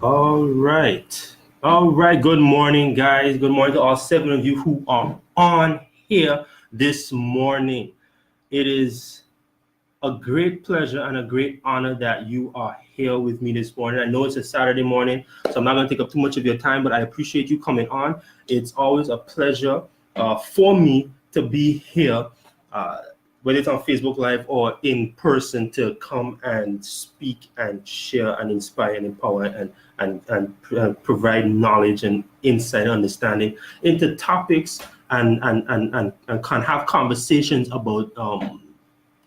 All right. All right. Good morning, guys. Good morning to all seven of you who are on here this morning. It is a great pleasure and a great honor that you are here with me this morning. I know it's a Saturday morning, so I'm not going to take up too much of your time, but I appreciate you coming on. It's always a pleasure for me to be here, uh, whether it's on Facebook Live or in person, to come and speak and share and inspire and empower and provide knowledge and insight and understanding into topics and can have conversations about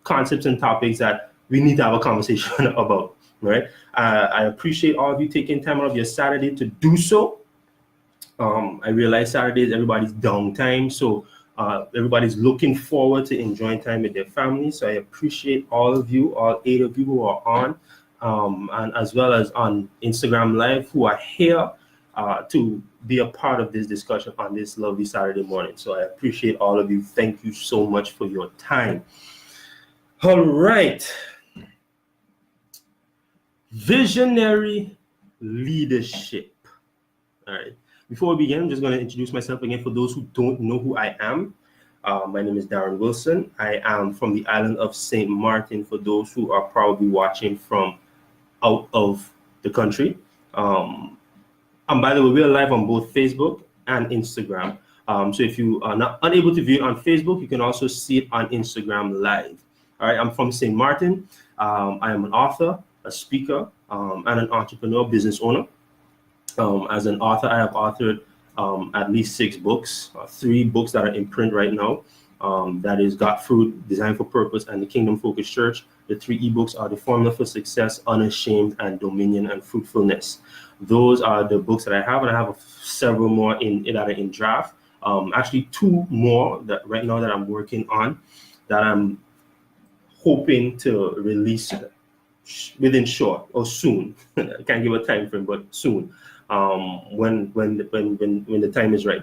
concepts and topics that we need to have a conversation about, right? I appreciate all of you taking time out of your Saturday to do so. I realize Saturdays everybody's downtime, so everybody's looking forward to enjoying time with their families. So I appreciate all of you, all 8 of you who are on, and as well as on Instagram Live who are here to be a part of this discussion on this lovely Saturday morning. So I appreciate all of you. Thank you so much for your time. All right. Visionary leadership. All right. Before we begin, I'm just going to introduce myself again for those who don't know who I am. My name is Darren Wilson. I am from the island of St. Martin, for those who are probably watching from out of the country. And by the way, we are live on both Facebook and Instagram. So if you are not unable to view it on Facebook, you can also see it on Instagram Live. All right, I'm from St. Martin. I am an author, a speaker, and an entrepreneur, business owner. As an author, I have authored at least 6 books, 3 books that are in print right now. That is Got Fruit, Design for Purpose, and the Kingdom Focused Church. The 3 ebooks are The Formula for Success, Unashamed, and Dominion and Fruitfulness. Those are the books that I have, and I have several more that are in draft. Actually, 2 more that right now that I'm working on, that I'm hoping to release within short or soon. I can't give a time frame, but soon, when the time is right.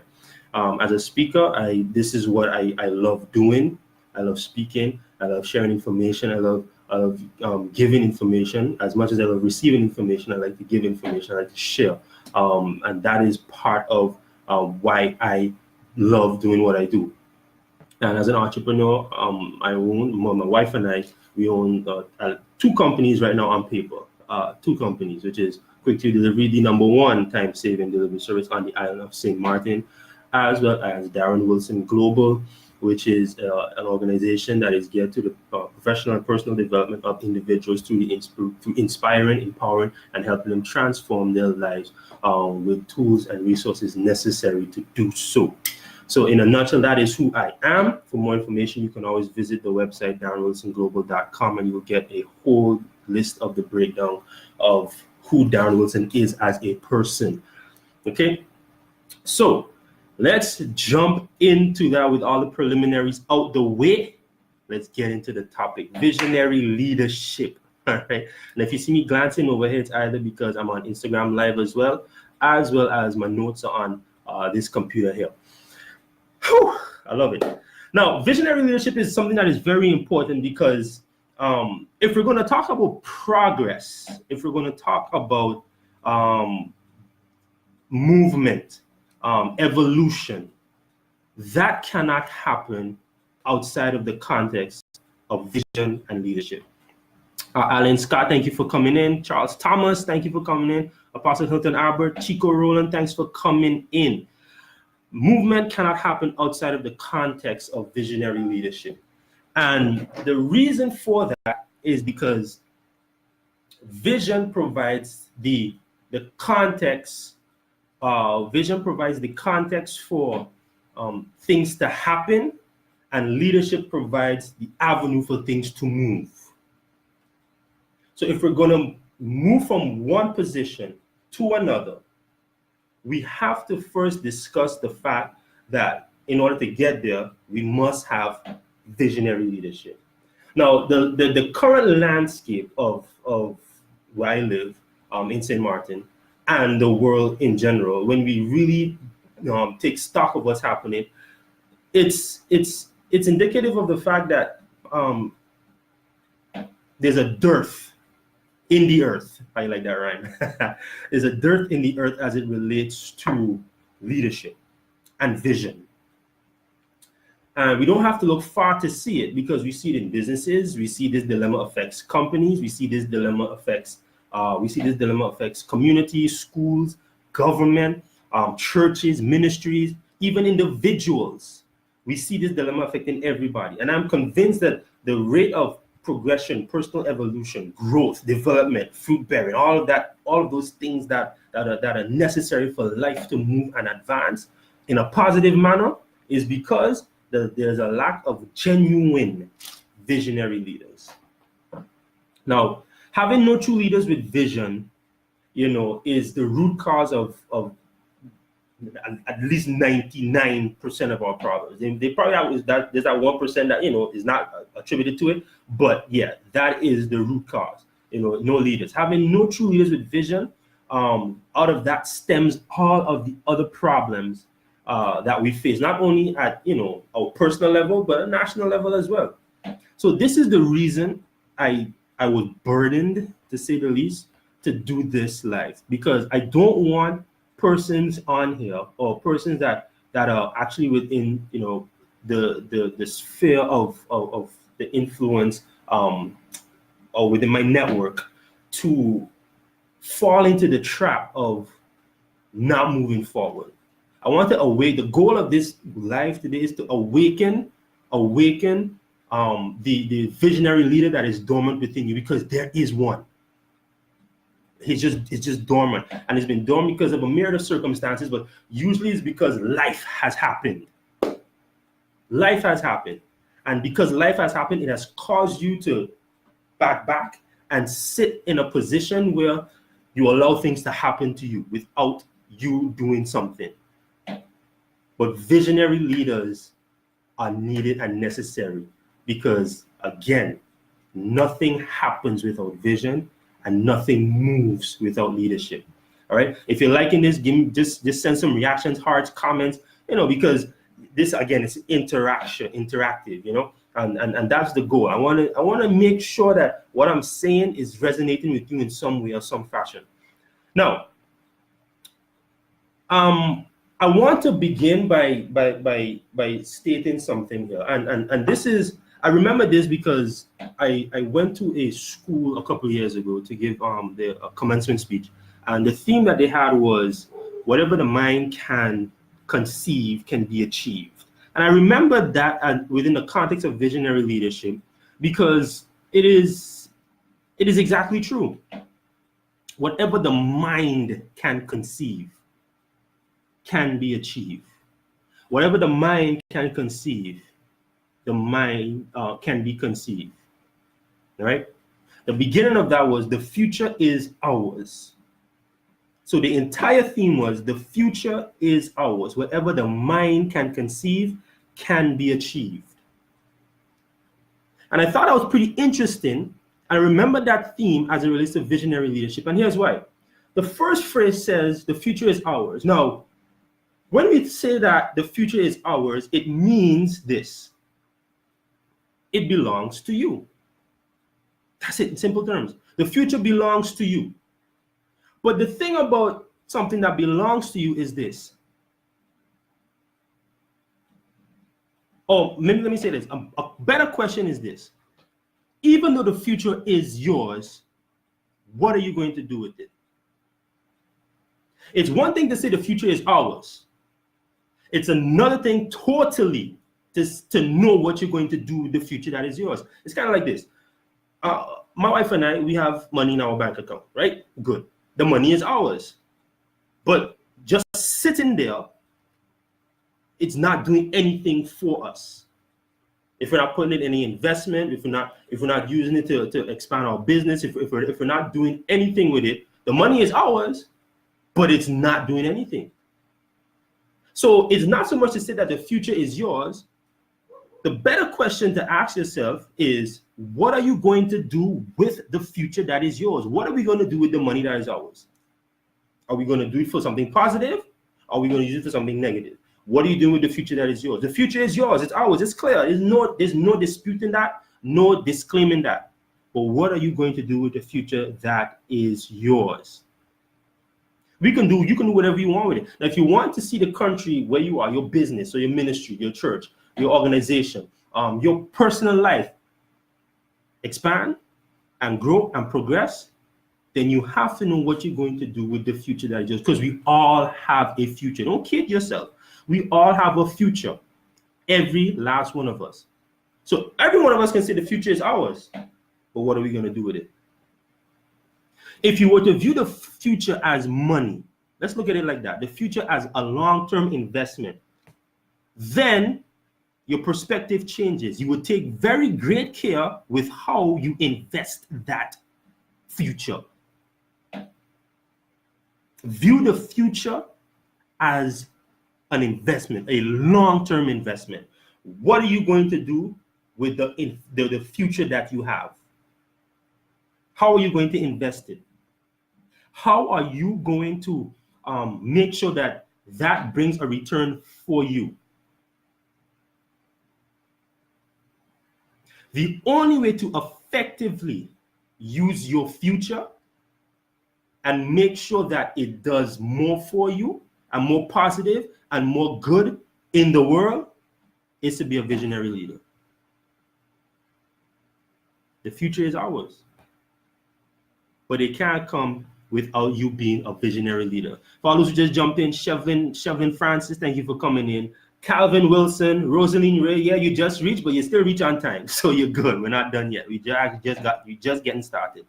As a speaker, this is what I love doing. I love speaking. I love sharing information. I love giving information. As much as I love receiving information, I like to give information. I like to share, and that is part of why I love doing what I do. And as an entrepreneur, I own, my wife and I, we own 2 companies right now on paper. 2 companies, which is Quick to Delivery, the #1 time-saving delivery service on the island of St. Martin, as well as Darren Wilson Global, which is an organization that is geared to the professional and personal development of individuals through inspiring, empowering, and helping them transform their lives with tools and resources necessary to do so. So in a nutshell, that is who I am. For more information, you can always visit the website, darrenwilsonglobal.com, and you will get a whole list of the breakdown of who Darren Wilson is as a person. Okay, so let's jump into that with all the preliminaries out the way. Let's get into the topic, visionary leadership. All right, and if you see me glancing over here, it's either because I'm on Instagram Live as well as my notes are on this computer here. Whew, I love it. Now, visionary leadership is something that is very important because if we're going to talk about progress, if we're going to talk about movement, evolution, that cannot happen outside of the context of vision and leadership. Alan Scott, thank you for coming in. Charles Thomas, thank you for coming in. Apostle Hilton Albert, Chico Rowland, thanks for coming in. Movement cannot happen outside of the context of visionary leadership. And the reason for that is because vision provides the context. Vision provides the context for things to happen, and leadership provides the avenue for things to move. So if we're going to move from one position to another, we have to first discuss the fact that in order to get there, we must have visionary leadership. Now, the current landscape of where I live in St. Martin and the world in general, when we really take stock of what's happening, it's indicative of the fact that there's a dearth in the earth. I like that rhyme. There's a dearth in the earth as it relates to leadership and vision. And we don't have to look far to see it, because we see it in businesses. We see this dilemma affects companies. We see this dilemma affects communities, schools, government, churches, ministries, even individuals. We see this dilemma affecting everybody. And I'm convinced that the rate of progression, personal evolution, growth, development, fruit bearing, all of those things that are necessary for life to move and advance in a positive manner, is because there's a lack of genuine visionary leaders. Now, having no true leaders with vision, is the root cause of at least 99% of our problems. They probably have there's that 1% that is not attributed to it, but yeah, that is the root cause. No leaders. Having no true leaders with vision, out of that stems all of the other problems that we face, not only at our personal level, but a national level as well. So this is the reason I was burdened, to say the least, to do this live, because I don't want persons on here, or persons that are actually within the sphere of the influence or within my network, to fall into the trap of not moving forward. I want to the goal of this live today is to awaken the visionary leader that is dormant within you, because there is one. It's just dormant, and it's been dormant because of a myriad of circumstances, but usually it's because life has happened. Life has happened, and because life has happened, it has caused you to back and sit in a position where you allow things to happen to you without you doing something. But visionary leaders are needed and necessary, because again, nothing happens without vision, and nothing moves without leadership. All right. If you're liking this, give me just send some reactions, hearts, comments, because this again is interactive, and that's the goal. I want to make sure that what I'm saying is resonating with you in some way or some fashion. Now, I want to begin by stating something here, and this is, I remember this because I went to a school a couple of years ago to give a commencement speech, and the theme that they had was whatever the mind can conceive can be achieved. And I remember that within the context of visionary leadership, because it is exactly true. Whatever the mind can conceive can be achieved. Whatever the mind can conceive, the mind can be conceived. All right. The beginning of that was the future is ours. So the entire theme was the future is ours. Whatever the mind can conceive can be achieved. And I thought that was pretty interesting. I remember that theme as it relates to visionary leadership. And here's why. The first phrase says the future is ours. Now, when we say that the future is ours, it means this. It belongs to you. That's it in simple terms. The future belongs to you. But the thing about something that belongs to you is this. Maybe let me say this. A better question is this. Even though the future is yours, what are you going to do with it? It's one thing to say the future is ours. It's another thing totally to know what you're going to do with the future that is yours. It's kind of like this. My wife and I, we have money in our bank account, right? Good. The money is ours. But just sitting there, it's not doing anything for us. If we're not putting it in any investment, if we're not using it to expand our business, if we're not doing anything with it, the money is ours, but it's not doing anything. So it's not so much to say that the future is yours. The better question to ask yourself is, what are you going to do with the future that is yours? What are we going to do with the money that is ours? Are we going to do it for something positive? Are we going to use it for something negative? What are you doing with the future that is yours? The future is yours. It's ours. It's clear. There's no disputing that, no disclaiming that. but what are you going to do with the future that is yours? You can do whatever you want with it. Now, if you want to see the country where you are, your business or your ministry, your church, your organization, your personal life expand and grow and progress, then you have to know what you're going to do with the future that is yours. Because we all have a future. Don't kid yourself. We all have a future. Every last one of us. So every one of us can say the future is ours. But what are we going to do with it? If you were to view the future as money, let's look at it like that. The future as a long-term investment. Then your perspective changes. You will take very great care with how you invest that future. View the future as an investment, a long-term investment. What are you going to do with the future that you have? How are you going to invest it? How are you going to make sure that that brings a return for you? The only way to effectively use your future and make sure that it does more for you and more positive and more good in the world is to be a visionary leader. The future is ours, but it can't come without you being a visionary leader. For all those who just jumped in, Chevlin Francis, thank you for coming in. Calvin Wilson, Rosaline Ray, yeah, you just reached, but you still reach on time, so you're good. We're not done yet. We just getting started.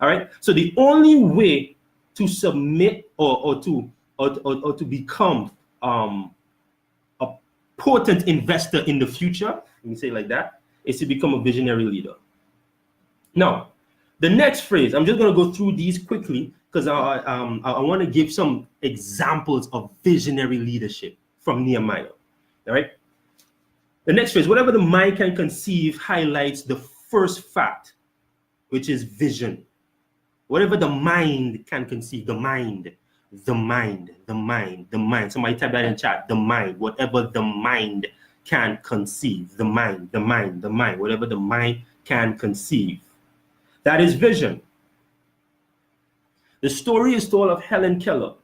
All right. So the only way to submit or to become a potent investor in the future, let me say it like that, is to become a visionary leader. Now, the next phrase, I'm just going to go through these quickly because I want to give some examples of visionary leadership from Nehemiah. All right. The next phrase, whatever the mind can conceive, highlights the first fact, which is vision. Whatever the mind can conceive, the mind. Somebody type that in chat. The mind, whatever the mind can conceive, the mind, whatever the mind can conceive. That is vision. The story is told of Helen Keller.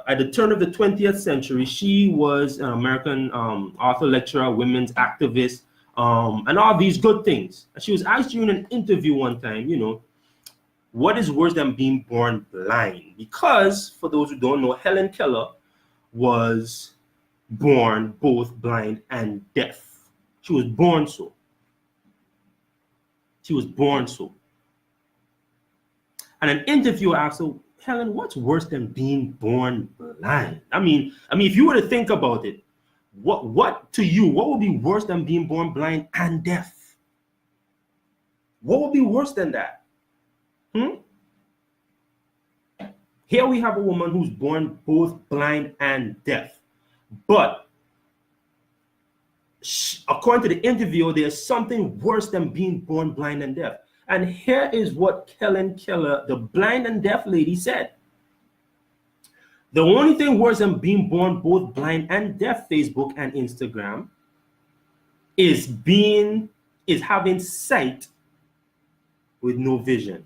At the turn of the 20th century, she was an American author, lecturer, women's activist, and all these good things. She was asked during an interview one time, what is worse than being born blind? Because, for those who don't know, Helen Keller was born both blind and deaf. She was born so. And an interviewer asked her, Helen, what's worse than being born blind? I mean, if you were to think about it, what to you, what would be worse than being born blind and deaf? What would be worse than that? Here we have a woman who's born both blind and deaf. But according to the interview, there's something worse than being born blind and deaf. And here is what Helen Keller, the blind and deaf lady, said. The only thing worse than being born both blind and deaf, Facebook and Instagram, is having sight with no vision.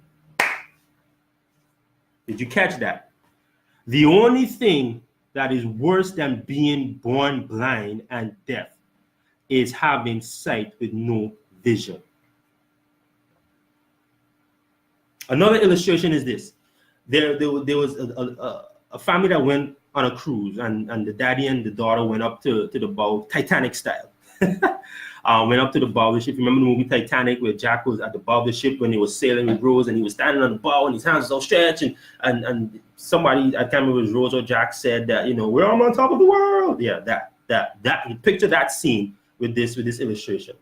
Did you catch that? The only thing that is worse than being born blind and deaf is having sight with no vision. Another illustration is this. There was a family that went on a cruise, and the daddy and the daughter went up to the bow, Titanic style. Went up to the bow of the ship. You remember the movie Titanic, where Jack was at the bow of the ship when he was sailing with Rose, and he was standing on the bow and his hands was outstretched, and somebody, I can't remember if it was Rose or Jack, said that, we're all on top of the world. Yeah, that picture that scene with this illustration.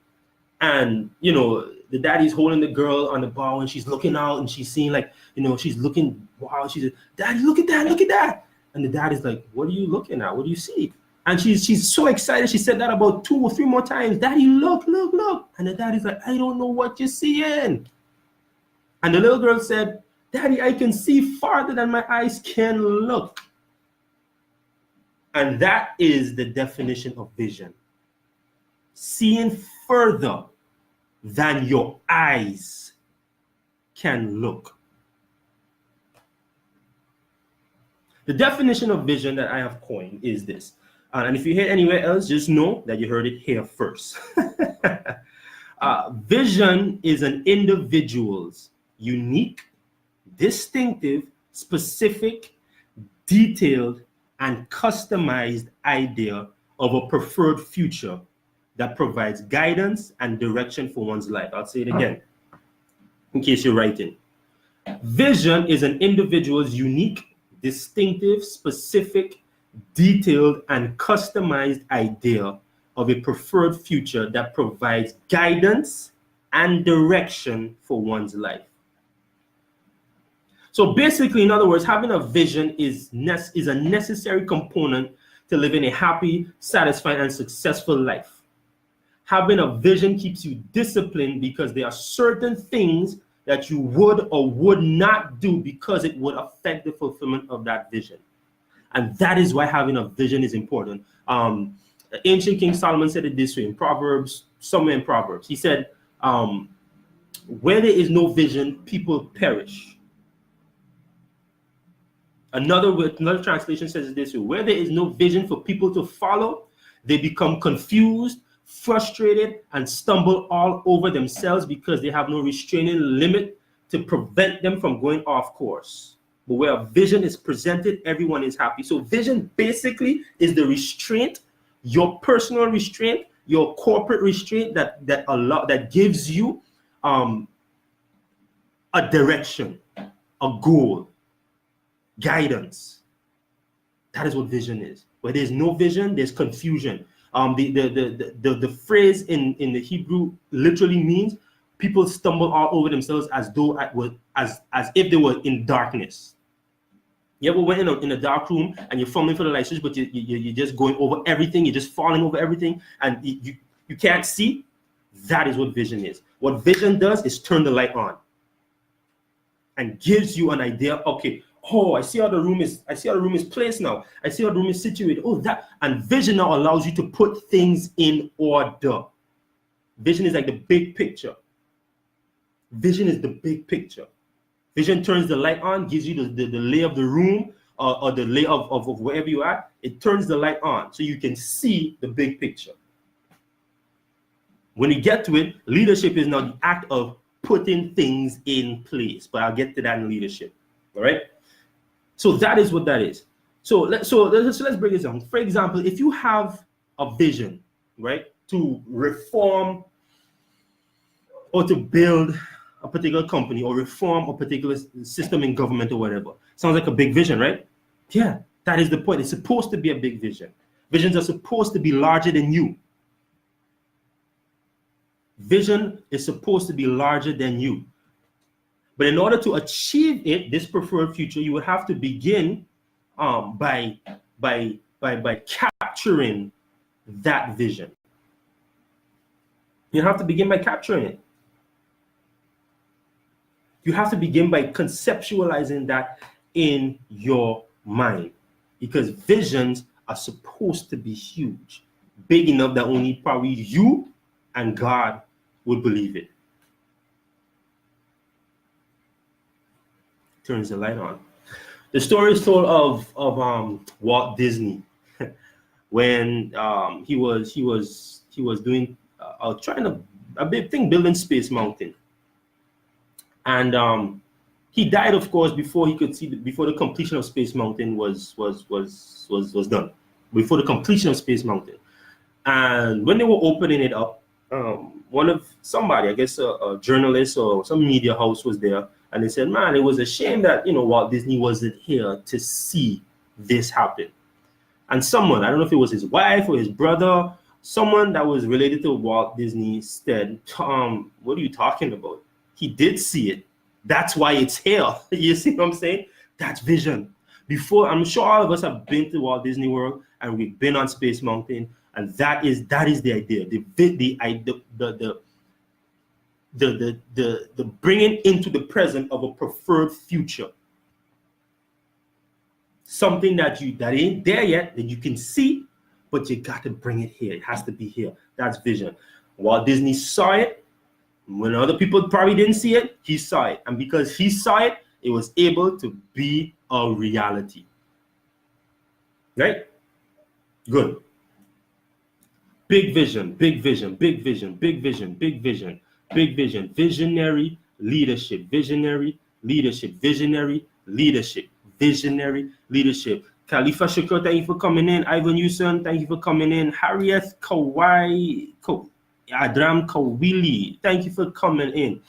And the daddy's holding the girl on the bow, and she's looking out, and she's seeing, like, she's looking, wow, she said, Daddy, look at that. And the daddy's like, what are you looking at? What do you see? And she's so excited. She said that about 2 or 3 more times. Daddy, look. And the daddy's like, I don't know what you're seeing. And the little girl said, Daddy, I can see farther than my eyes can look. And that is the definition of vision. Seeing further than your eyes can look. The definition of vision that I have coined is this. And if you hear it anywhere else, just know that you heard it here first. Vision is an individual's unique, distinctive, specific, detailed, and customized idea of a preferred future that provides guidance and direction for one's life. I'll say it again in case you're writing. Vision is an individual's unique, distinctive, specific, detailed, and customized idea of a preferred future that provides guidance and direction for one's life. So basically, in other words, having a vision is a necessary component to living a happy, satisfying, and successful life. Having a vision keeps you disciplined because there are certain things that you would or would not do because it would affect the fulfillment of that vision. And that is why having a vision is important. Ancient King Solomon said it this way in Proverbs, somewhere in Proverbs. He said, where there is no vision, people perish. Another translation says it this way: where there is no vision for people to follow, they become confused, frustrated, and stumble all over themselves because they have no restraining limit to prevent them from going off course. But where a vision is presented, everyone is happy. So vision basically is the restraint, your personal restraint, your corporate restraint that gives you a direction, a goal, guidance. That is what vision is. Where there's no vision, there's confusion. The phrase in the Hebrew literally means people stumble all over themselves as if they were in darkness. You ever went in a dark room and you're fumbling for the light switch, but you're just going over everything, you're just falling over everything, and you can't see? That is what vision is. What vision does is turn the light on and gives you an idea. Okay, I see how the room is placed now. I see how the room is situated. And vision now allows you to put things in order. Vision is like the big picture. Vision is the big picture. Vision turns the light on, gives you the lay of the room or the lay of wherever you are. It turns the light on so you can see the big picture. When you get to it, leadership is now the act of putting things in place. But I'll get to that in leadership. All right? So that is what that is. So let's break this down. For example, if you have a vision, right, to reform or to build a particular company or reform a particular system in government or whatever, sounds like a big vision, right? Yeah, that is the point. It's supposed to be a big vision. Visions are supposed to be larger than you. Vision is supposed to be larger than you. But in order to achieve it, this preferred future, you would have to begin by capturing that vision. You have to begin by capturing it. You have to begin by conceptualizing that in your mind, because visions are supposed to be huge, big enough that only probably you and God would believe it. Turns the light on. The story is told of Walt Disney when he was doing a big thing, building Space Mountain, and he died, of course, before he could see before the completion of Space Mountain was done. Before the completion of Space Mountain, and when they were opening it up, somebody, I guess a journalist or some media house was there. And they said, man, it was a shame that, Walt Disney wasn't here to see this happen. And someone, I don't know if it was his wife or his brother, someone that was related to Walt Disney said, Tom, what are you talking about? He did see it. That's why it's here. You see what I'm saying? That's vision. Before, I'm sure all of us have been to Walt Disney World and we've been on Space Mountain. And that is the idea. The bringing into the present of a preferred future, something that ain't there yet, that you can see, but you got to bring it here. It has to be here. That's vision. Walt Disney saw it, When other people probably didn't see it, he saw it. And because he saw it, it was able to be a reality. Right? Good. Big vision, big vision, big vision, big vision, big vision, big vision. Visionary leadership, visionary leadership, visionary leadership, visionary leadership. Khalifa Shakur, thank you for coming in. Ivan Yuson, thank you for coming in. Harriet Kawai, Adram Kawili, thank you for coming in.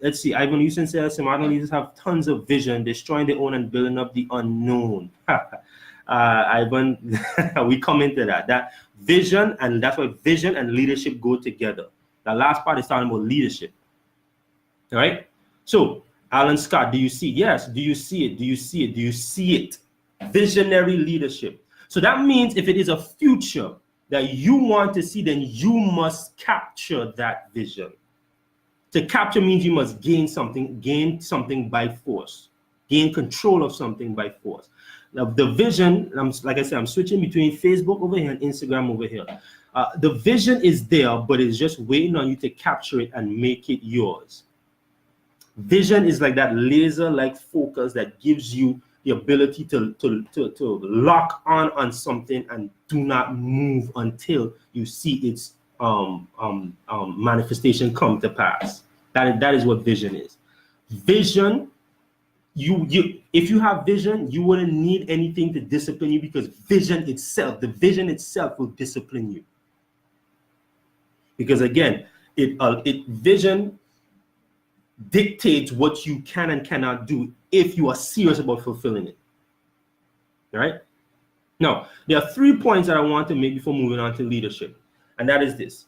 Let's see. Ivan Yuson says some modern leaders have tons of vision, destroying their own and building up the unknown. Ivan, we come into that vision, and that's why vision and leadership go together. The last part is talking about leadership. All right. So, Alan Scott, do you see? Yes. Do you see it? Do you see it? Do you see it? Visionary leadership. So that means if it is a future that you want to see, then you must capture that vision. To capture means you must gain something by force, gain control of something by force. Now, the vision, like I said, I'm switching between Facebook over here and Instagram over here. The vision is there, but it's just waiting on you to capture it and make it yours. Vision is like that laser-like focus that gives you the ability to lock on something and do not move until you see its manifestation come to pass. That is what vision is. Vision, if you have vision, you wouldn't need anything to discipline you, because the vision itself will discipline you. Because again, vision dictates what you can and cannot do if you are serious about fulfilling it. All right? Now, there are 3 points that I want to make before moving on to leadership, and that is this.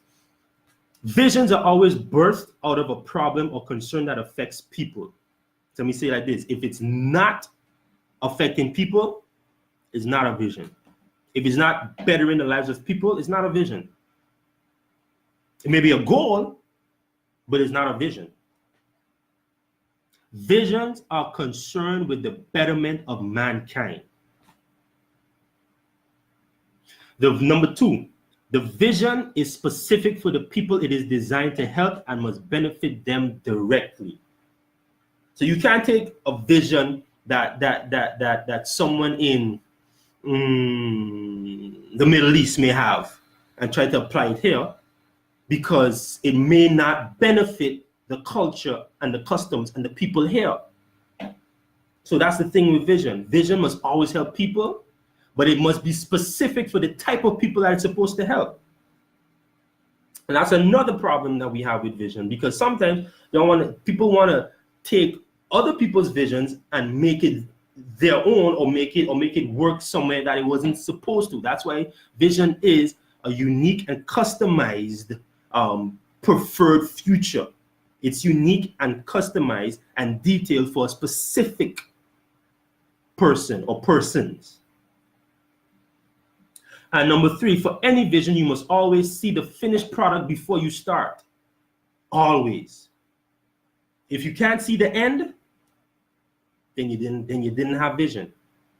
Visions are always birthed out of a problem or concern that affects people. So let me say it like this. If it's not affecting people, it's not a vision. If it's not bettering the lives of people, it's not a vision. It may be a goal, but it's not a vision. Visions are concerned with the betterment of mankind. Number 2, the vision is specific for the people it is designed to help and must benefit them directly. So you can't take a vision that someone in the Middle East may have and try to apply it here, because it may not benefit the culture and the customs and the people here. So that's the thing with vision. Vision must always help people, but it must be specific for the type of people that it's supposed to help. And that's another problem that we have with vision, because sometimes people want to take other people's visions and make it their own, or make it work somewhere that it wasn't supposed to. That's why vision is a unique and customized preferred future. It's unique and customized and detailed for a specific person or persons. And number 3, for any vision, you must always see the finished product before you start. Always. If you can't see the end, then you didn't have vision.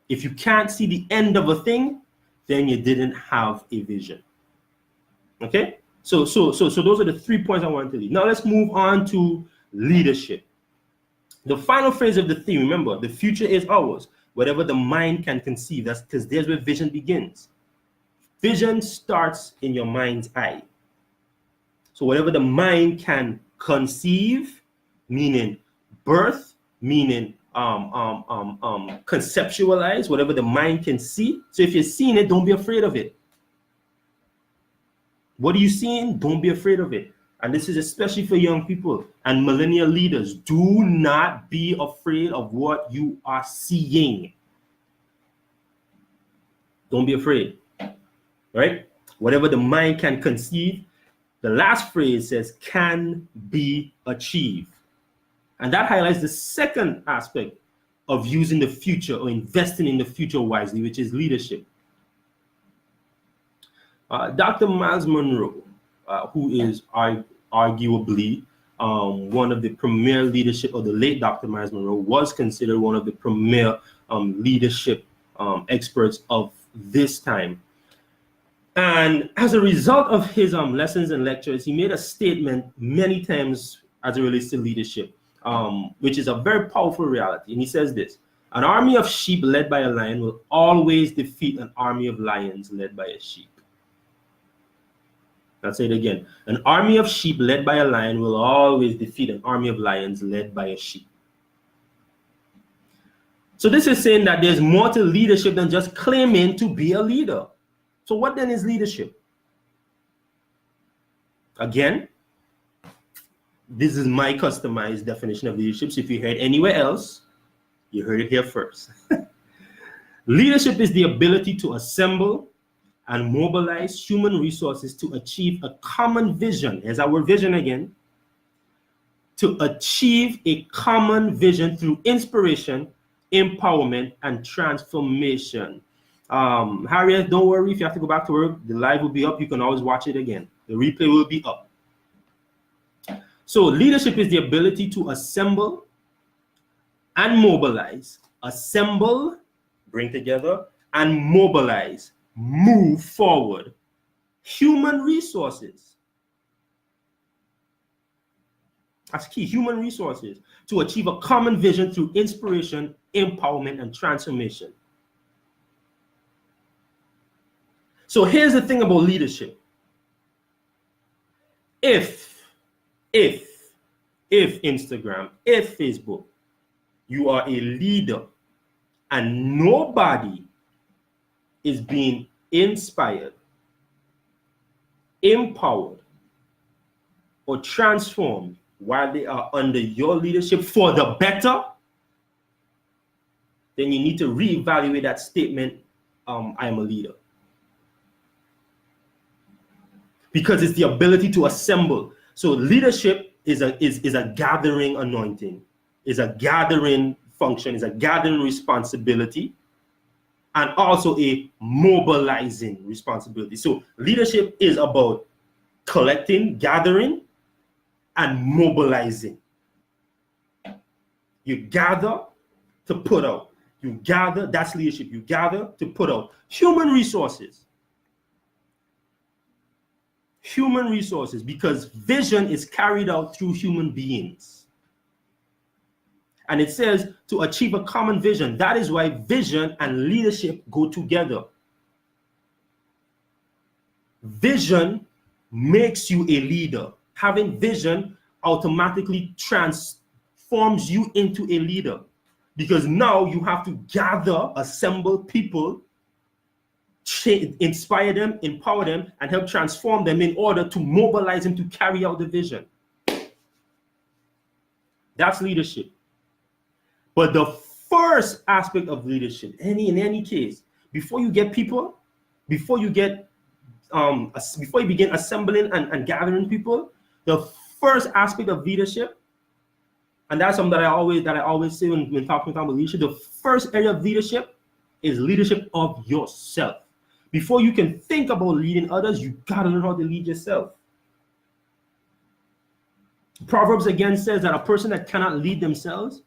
If you can't see the end of a thing, then you didn't have a vision. Okay? So those are the 3 points I wanted to leave. Now let's move on to leadership. The final phrase of the theme, remember, the future is ours, whatever the mind can conceive. That's because there's where vision begins. Vision starts in your mind's eye. So whatever the mind can conceive, meaning birth, meaning conceptualize, whatever the mind can see. So if you're seeing it, don't be afraid of it. What are you seeing? Don't be afraid of it. And this is especially for young people and millennial leaders. Do not be afraid of what you are seeing. Don't be afraid. Right? Whatever the mind can conceive, the last phrase says can be achieved. And that highlights the second aspect of using the future or investing in the future wisely, which is leadership. Dr. Miles Monroe, who is arguably one of the premier leadership, or the late Dr. Miles Monroe was considered one of the premier leadership experts of this time. And as a result of his lessons and lectures, he made a statement many times as it relates to leadership, which is a very powerful reality. And he says this: an army of sheep led by a lion will always defeat an army of lions led by a sheep. I'll say it again. An army of sheep led by a lion will always defeat an army of lions led by a sheep. So this is saying that there's more to leadership than just claiming to be a leader. So what then is leadership? Again, this is my customized definition of leadership. So if you heard anywhere else, you heard it here first. Leadership is the ability to assemble and mobilize human resources to achieve a common vision. Here's our vision again. To achieve a common vision through inspiration, empowerment, and transformation. Harriet, don't worry if you have to go back to work. The live will be up. You can always watch it again. The replay will be up. So leadership is the ability to assemble and mobilize. Assemble, bring together, and mobilize, move forward human resources. That's key, human resources, to achieve a common vision through inspiration, empowerment, and transformation. So here's the thing about leadership. If Instagram, if Facebook, you are a leader and nobody is being inspired, empowered, or transformed while they are under your leadership for the better, then you need to reevaluate that statement, I am a leader. Because it's the ability to assemble. So leadership is a gathering anointing, is a gathering function, is a gathering responsibility, and also a mobilizing responsibility. So leadership is about collecting, gathering, and mobilizing. You gather to put out. You gather, that's leadership. You gather to put out human resources. Human resources, because vision is carried out through human beings. And it says to achieve a common vision. That is why vision and leadership go together. Vision makes you a leader. Having vision automatically transforms you into a leader, because now you have to gather, assemble people, inspire them, empower them, and help transform them in order to mobilize them to carry out the vision. That's leadership. But the first aspect of leadership, in any case, before you get people, before you begin assembling and gathering people, the first aspect of leadership, and that's something that I always say when talking about leadership, the first area of leadership is leadership of yourself. Before you can think about leading others, you gotta learn how to lead yourself. Proverbs again says that a person that cannot lead themselves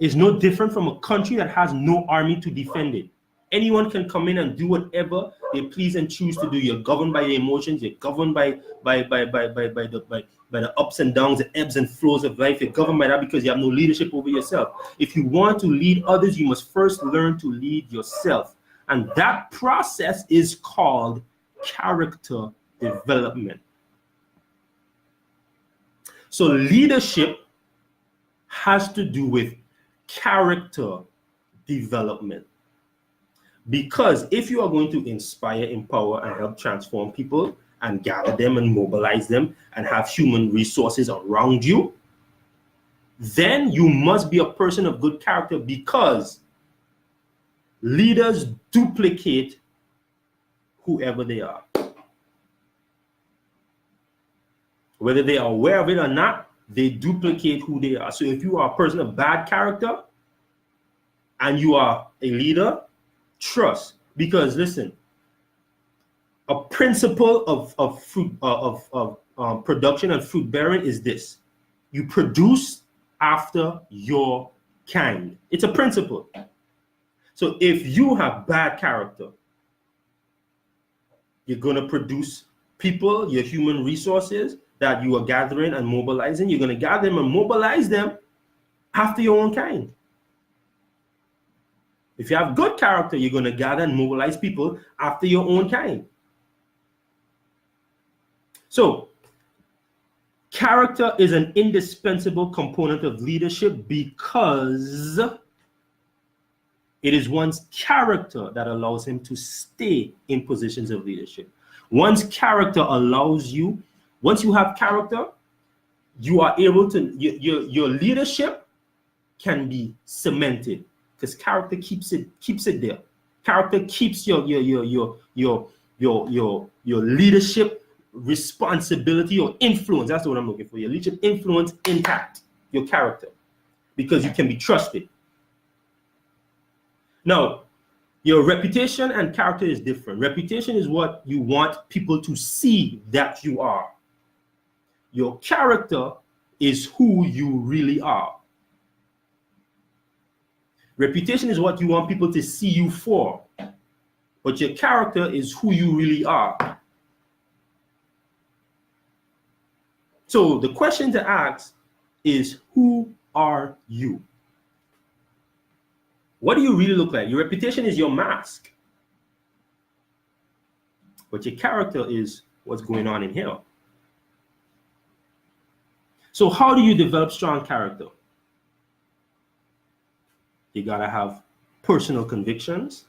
is no different from a country that has no army to defend it. Anyone can come in and do whatever they please and choose to do. You're governed by your emotions. You're governed by the ups and downs, the ebbs and flows of life. You're governed by that because you have no leadership over yourself. If you want to lead others, you must first learn to lead yourself. And that process is called character development. So leadership has to do with character development. Because if you are going to inspire, empower, and help transform people and gather them and mobilize them and have human resources around you, then you must be a person of good character, because leaders duplicate whoever they are. Whether they are aware of it or not, they duplicate who they are. So if you are a person of bad character and you are a leader, trust. Because listen, a principle of fruit of production and fruit bearing is this: you produce after your kind. It's a principle. So if you have bad character, You're going to produce people, your human resources that you are gathering and mobilizing. You're going to gather them and mobilize them after your own kind. If you have good character, you're going to gather and mobilize people after your own kind. So, character is an indispensable component of leadership because it is one's character that allows him to stay in positions of leadership. One's character allows you, once you have character, you are able to, your leadership can be cemented because character keeps it there. Character keeps your leadership responsibility or influence. That's what I'm looking for. Your leadership influence intact, your character, because you can be trusted. Now, your reputation and character is different. Reputation is what you want people to see that you are. Your character is who you really are. Reputation is what you want people to see you for, but your character is who you really are. So the question to ask is, who are you? What do you really look like? Your reputation is your mask, but your character is what's going on in here. So how do you develop strong character? You gotta have personal convictions.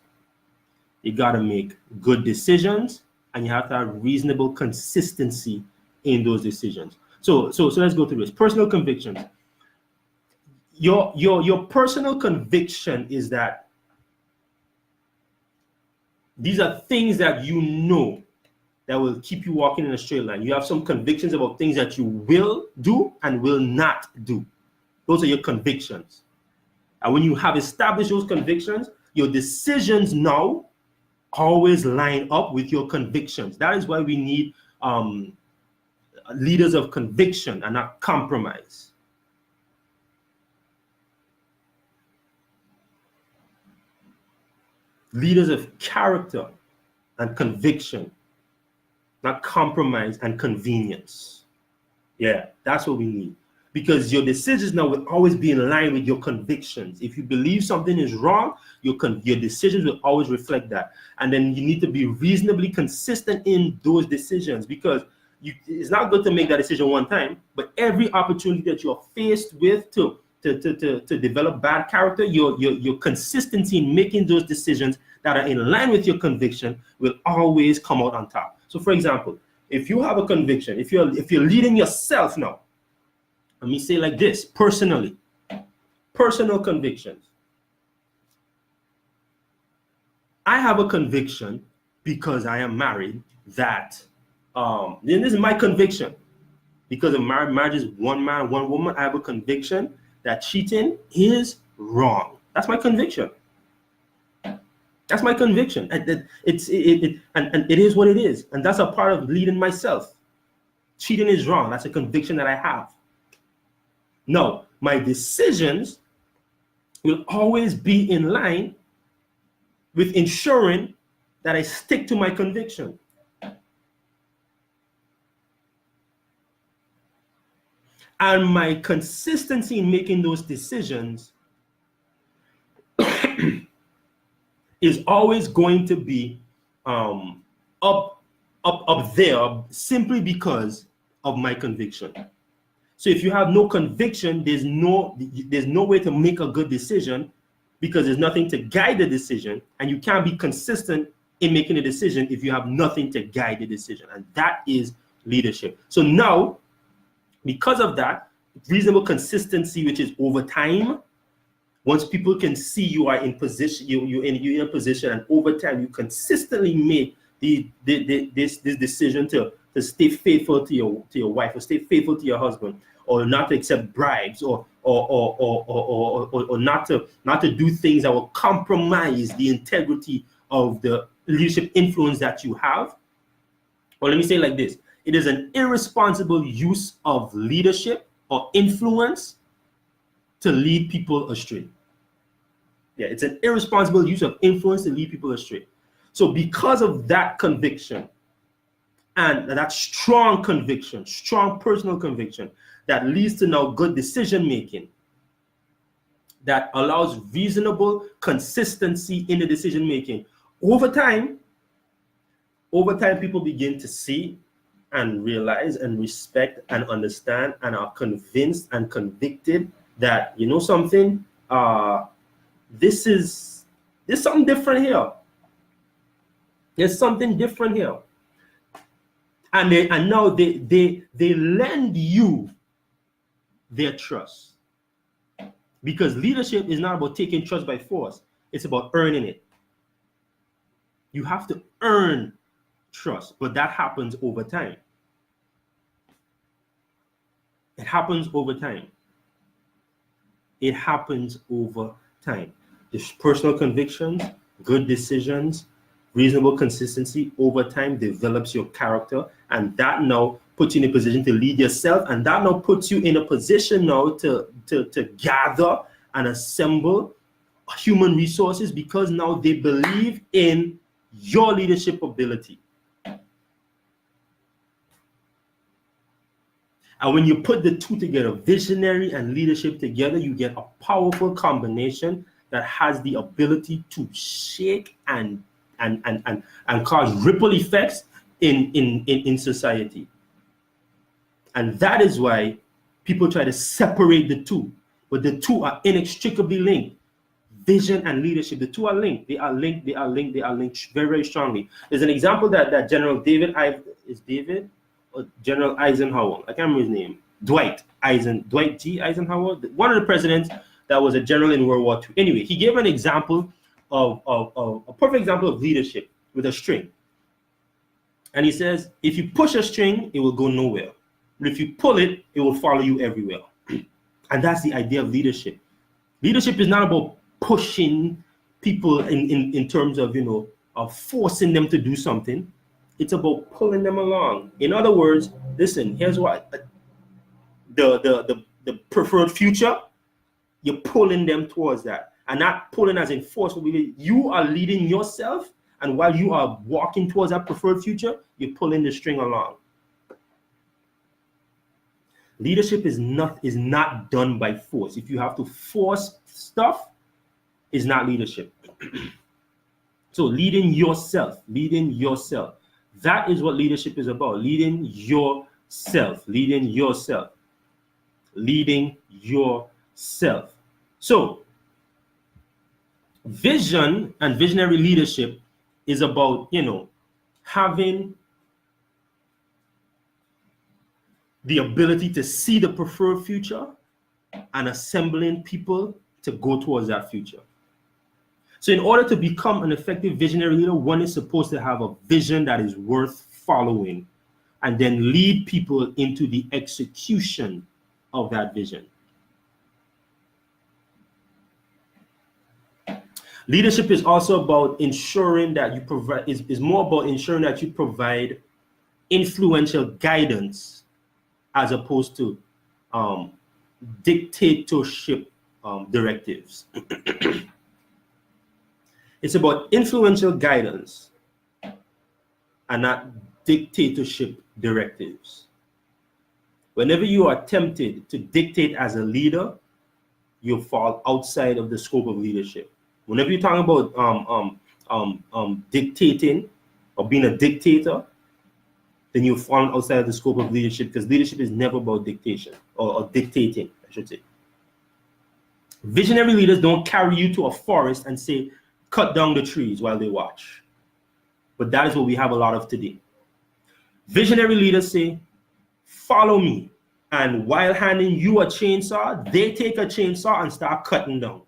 You gotta make good decisions, and you have to have reasonable consistency in those decisions. So let's go through this. Personal convictions. Your personal conviction is that these are things that you know that will keep you walking in a straight line. You have some convictions about things that you will do and will not do. Those are your convictions. And when you have established those convictions, your decisions now always line up with your convictions. That is why we need leaders of conviction and not compromise. Leaders of character and conviction, not compromise and convenience. Yeah, that's what we need. Because your decisions now will always be in line with your convictions. If you believe something is wrong, your decisions will always reflect that. And then you need to be reasonably consistent in those decisions, because it's not good to make that decision one time, but every opportunity that you're faced with to develop bad character, your consistency in making those decisions that are in line with your conviction will always come out on top. So for example, if you have a conviction, if you're leading yourself now, let me say like this, personal convictions. I have a conviction because I am married that, then this is my conviction. Because a marriage is one man, one woman, I have a conviction that cheating is wrong. That's my conviction. That's my conviction. And it is what it is. And that's a part of leading myself. Cheating is wrong. That's a conviction that I have. No, my decisions will always be in line with ensuring that I stick to my conviction. And my consistency in making those decisions is always going to be up there simply because of my conviction. So if you have no conviction, there's no way to make a good decision, because there's nothing to guide the decision, and you can't be consistent in making a decision if you have nothing to guide the decision, and that is leadership. So now, because of that, reasonable consistency, which is over time, once people can see you are in position, you're in a position, and over time you consistently make this decision to stay faithful to your wife, or stay faithful to your husband, or not to accept bribes, or not to do things that will compromise the integrity of the leadership influence that you have. Or let me say it like this: it is an irresponsible use of leadership or influence to lead people astray. Yeah, it's an irresponsible use of influence to lead people astray. So because of that conviction, And that strong conviction, strong personal conviction that leads to now good decision making, that allows reasonable consistency in the decision making. Over time, people begin to see and realize and respect and understand and are convinced and convicted that, you know something, there's something different here. There's something different here. And now they lend you their trust. Because leadership is not about taking trust by force. It's about earning it. You have to earn trust, but that happens over time. It happens over time. It happens over time. There's personal convictions, good decisions, reasonable consistency over time develops your character, and that now puts you in a position to lead yourself, and that now puts you in a position now to gather and assemble human resources, because now they believe in your leadership ability. And when you put the two together, visionary and leadership together, you get a powerful combination that has the ability to shake and cause ripple effects in society. And that is why people try to separate the two, but the two are inextricably linked. Vision and leadership, the two are linked. They are linked very, very strongly. There's an example that General General Eisenhower, I can't remember his name, Dwight G. Eisenhower, one of the presidents that was a general in World War II. Anyway, he gave an example of a perfect example of leadership with a string. And he says, if you push a string, it will go nowhere. But if you pull it, it will follow you everywhere. And that's the idea of leadership. Leadership is not about pushing people in terms of, of forcing them to do something. It's about pulling them along. In other words, listen, here's what the preferred future, you're pulling them towards that. And not pulling as in force. You are leading yourself, and while you are walking towards that preferred future, you're pulling the string along. Leadership is not done by force. If you have to force stuff, it's not leadership. So leading yourself. That is what leadership is about. Leading yourself. So vision and visionary leadership is about, having the ability to see the preferred future and assembling people to go towards that future. So in order to become an effective visionary leader, one is supposed to have a vision that is worth following and then lead people into the execution of that vision. Leadership is also about ensuring that you provide, is more about ensuring that you provide influential guidance as opposed to dictatorship directives. It's about influential guidance and not dictatorship directives. Whenever you are tempted to dictate as a leader, you fall outside of the scope of leadership. Whenever you're talking about dictating or being a dictator, then you've fallen outside of the scope of leadership, because leadership is never about dictation or dictating, I should say. Visionary leaders don't carry you to a forest and say, cut down the trees while they watch. But that is what we have a lot of today. Visionary leaders say, follow me. And while handing you a chainsaw, they take a chainsaw and start cutting down.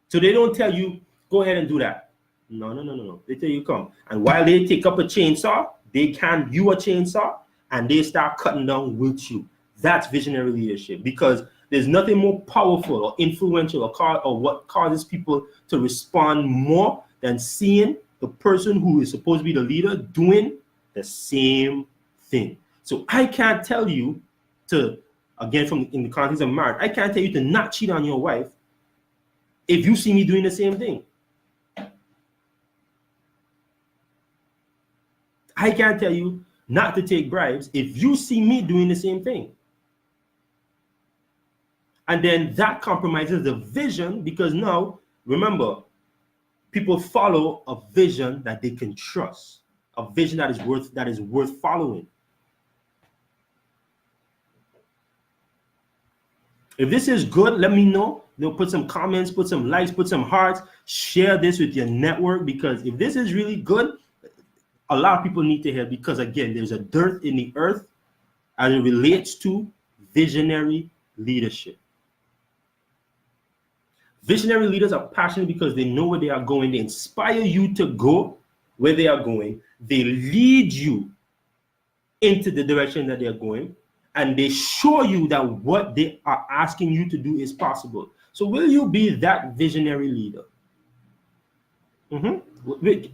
So they don't tell you, go ahead and do that. No. They tell you, come. And while they take up a chainsaw, they hand you a chainsaw and they start cutting down with you. That's visionary leadership, because there's nothing more powerful or influential or what causes people to respond more than seeing the person who is supposed to be the leader doing the same thing. So I can't tell you to, again, in the context of marriage, I can't tell you to not cheat on your wife if you see me doing the same thing. I can't tell you not to take bribes if you see me doing the same thing. And then that compromises the vision, because now, remember, people follow a vision that they can trust, a vision that is worth following. If this is good, let me know. Put some comments, put some likes, put some hearts, share this with your network, because if this is really good, a lot of people need to hear, because again, there's a dearth in the earth as it relates to visionary leadership. Visionary leaders are passionate because they know where they are going. They inspire you to go where they are going. They lead you into the direction that they are going, and they show you that what they are asking you to do is possible. So will you be that visionary leader?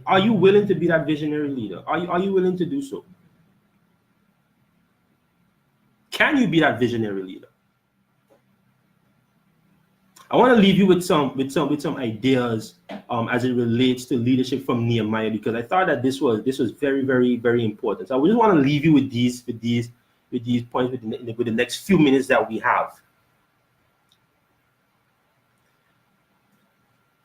Are you willing to be that visionary leader? Are you willing to do so? Can you be that visionary leader? I want to leave you with some ideas as it relates to leadership from Nehemiah, because I thought that this was very, very, very important. So I just want to leave you with these points with the next few minutes that we have.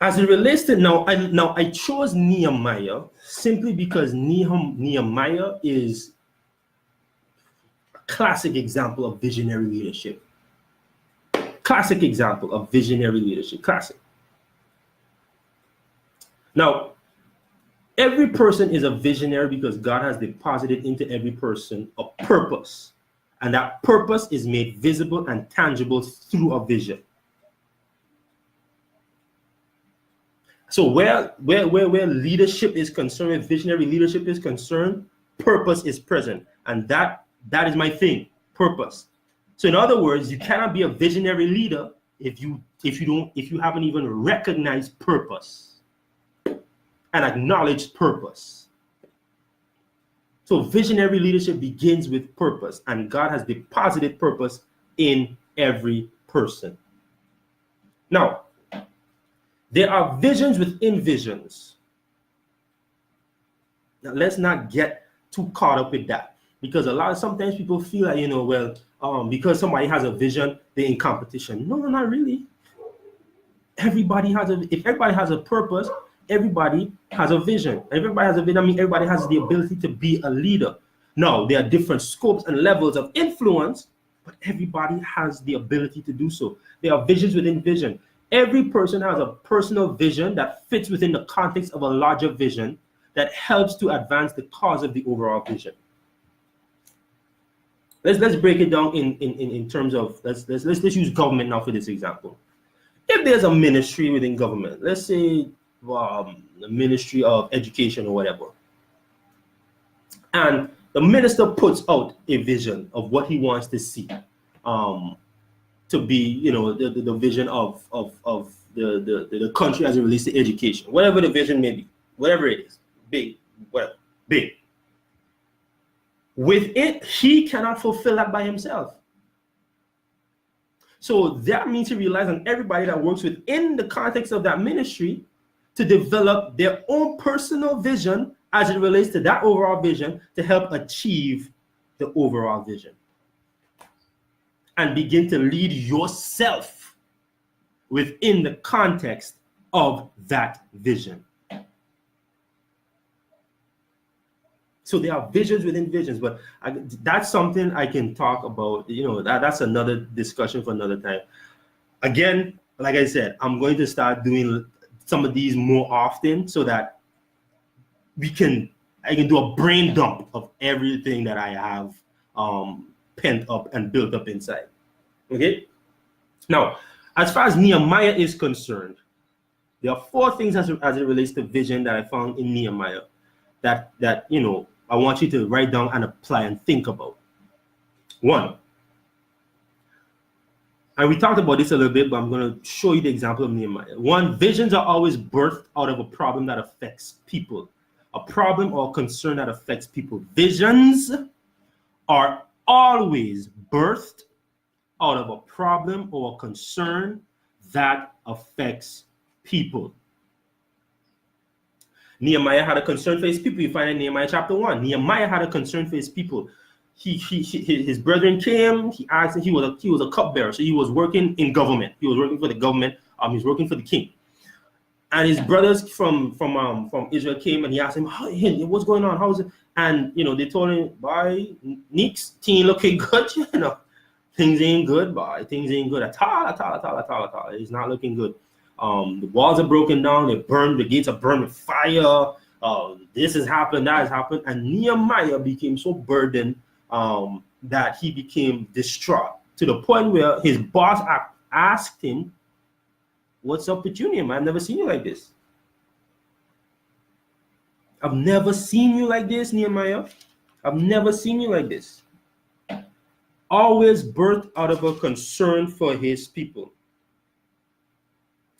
As it relates to now I chose Nehemiah simply because Nehemiah is a classic example of visionary leadership. Classic example of visionary leadership. Classic. Now, every person is a visionary because God has deposited into every person a purpose, and that purpose is made visible and tangible through a vision. So where leadership is concerned, where visionary leadership is concerned, purpose is present, and that is my thing, purpose. So in other words, you cannot be a visionary leader if you haven't even recognized purpose and acknowledged purpose. So visionary leadership begins with purpose, and God has deposited purpose in every person. Now, there are visions within visions. Now, let's not get too caught up with that, because sometimes people feel like, because somebody has a vision, they're in competition. No, not really. If everybody has a purpose, everybody has a vision. Everybody has a vision. I mean, everybody has the ability to be a leader. Now, there are different scopes and levels of influence, but everybody has the ability to do so. There are visions within vision. Every person has a personal vision that fits within the context of a larger vision that helps to advance the cause of the overall vision. Let's break it down in terms of let's use government now for this example. If there's a ministry within government, let's say the Ministry of Education or whatever, and the minister puts out a vision of what he wants to see, to be the vision of the country as it relates to education, whatever the vision may be, whatever it is, big. With it, he cannot fulfill that by himself. So that means he relies on everybody that works within the context of that ministry to develop their own personal vision as it relates to that overall vision to help achieve the overall vision. And begin to lead yourself within the context of that vision. So there are visions within visions, but that's something I can talk about. That's another discussion for another time. Again, like I said, I'm going to start doing some of these more often so that I can do a brain dump of everything that I have pent up and built up inside. Okay. Now, as far as Nehemiah is concerned, there are 4 things as it relates to vision that I found in Nehemiah that I want you to write down and apply and think about. 1, and we talked about this a little bit, but I'm going to show you the example of Nehemiah. 1, visions are always birthed out of a problem that affects people. A problem or concern that affects people. Visions are always birthed out of a problem or a concern that affects people. Nehemiah had a concern for his people. You find in Nehemiah chapter 1. Nehemiah had a concern for his people. His brethren came. He asked him. He was a cupbearer, so he was working in government. He was working for the government. He was working for the king. And his brothers from Israel came, and he asked him, "Hey, what's going on? How's it?" And they told him, "Boy, Nick's team looking good. Things ain't good, boy. Things ain't good at all. It's not looking good. The walls are broken down. They burned. The gates are burned with fire. This has happened. That has happened." And Nehemiah became so burdened that he became distraught to the point where his boss asked him, "What's up with you, Nehemiah? I've never seen you like this. I've never seen you like this, Nehemiah. I've never seen you like this." Always birthed out of a concern for his people.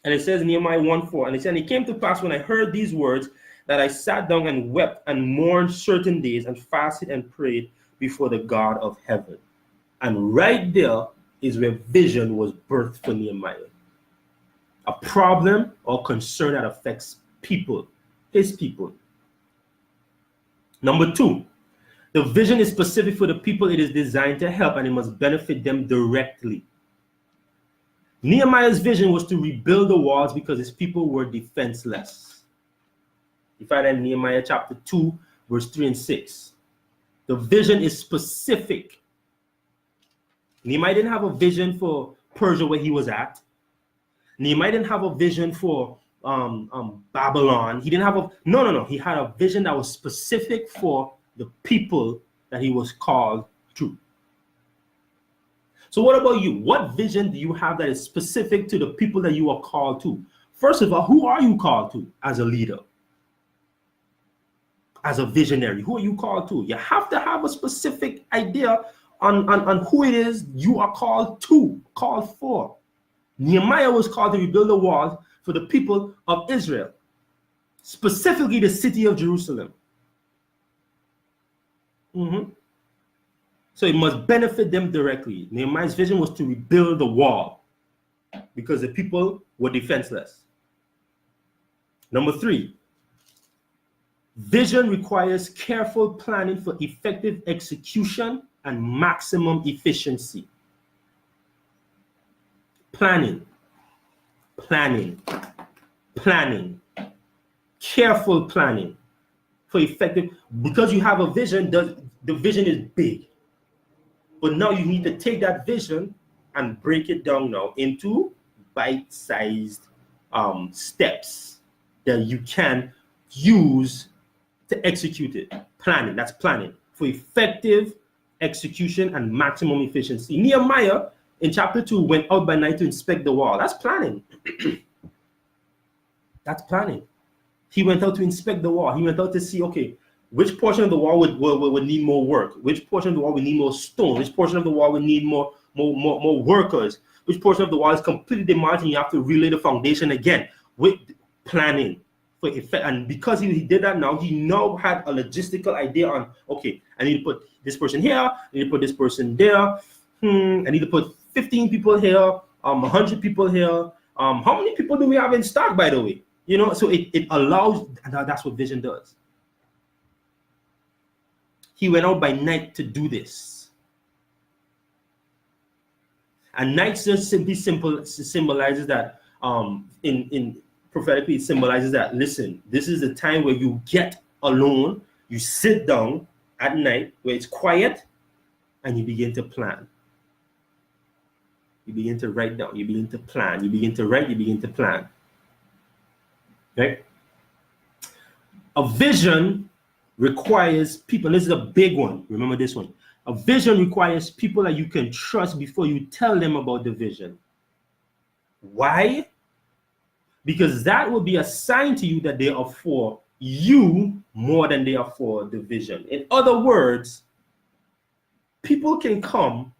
And it says in Nehemiah 1:4, and it said, "And it came to pass when I heard these words that I sat down and wept and mourned certain days and fasted and prayed before the God of heaven." And right there is where vision was birthed for Nehemiah. A problem or concern that affects people, his people. Number 2, the vision is specific for the people it is designed to help, and it must benefit them directly. Nehemiah's vision was to rebuild the walls because his people were defenseless. You find that in Nehemiah chapter 2, verse 3 and 6. The vision is specific. Nehemiah didn't have a vision for Persia where he was at. Nehemiah didn't have a vision for Babylon. He didn't have no. He had a vision that was specific for the people that he was called to. So what about you? What vision do you have that is specific to the people that you are called to? First of all, who are you called to as a leader? As a visionary, who are you called to? You have to have a specific idea on who it is you are called to, called for. Nehemiah was called to rebuild the walls for the people of Israel, specifically the city of Jerusalem. So it must benefit them directly. Nehemiah's vision was to rebuild the wall because the people were defenseless. Number 3, vision requires careful planning for effective execution and maximum efficiency. Planning. Careful planning for effective, because you have a vision, the vision is big. But now you need to take that vision and break it down now into bite-sized steps that you can use to execute it. Planning, that's planning for effective execution and maximum efficiency. Nehemiah in chapter 2 went out by night to inspect the wall. That's planning. That's planning. He went out to inspect the wall. He went out to see, okay, which portion of the wall would need more work? Which portion of the wall would need more stone? Which portion of the wall would need more workers? Which portion of the wall is completely demolished and you have to relay the foundation again? With planning for effect. And because he did that now, he now had a logistical idea on, okay, I need to put this person here, I need to put this person there, I need to put 15 people here, 100 people here. How many people do we have in stock, by the way? So it allows, that's what vision does. He went out by night to do this. And night just simply symbolizes that, in prophetically, it symbolizes that, listen, this is the time where you get alone, you sit down at night where it's quiet, and you begin to plan. You begin to write down, you begin to plan, you begin to write, you begin to plan. Okay? A vision requires people. This is a big one. Remember this one. A vision requires people that you can trust before you tell them about the vision. Why? Because that will be a sign to you that they are for you more than they are for the vision. In other words, people can come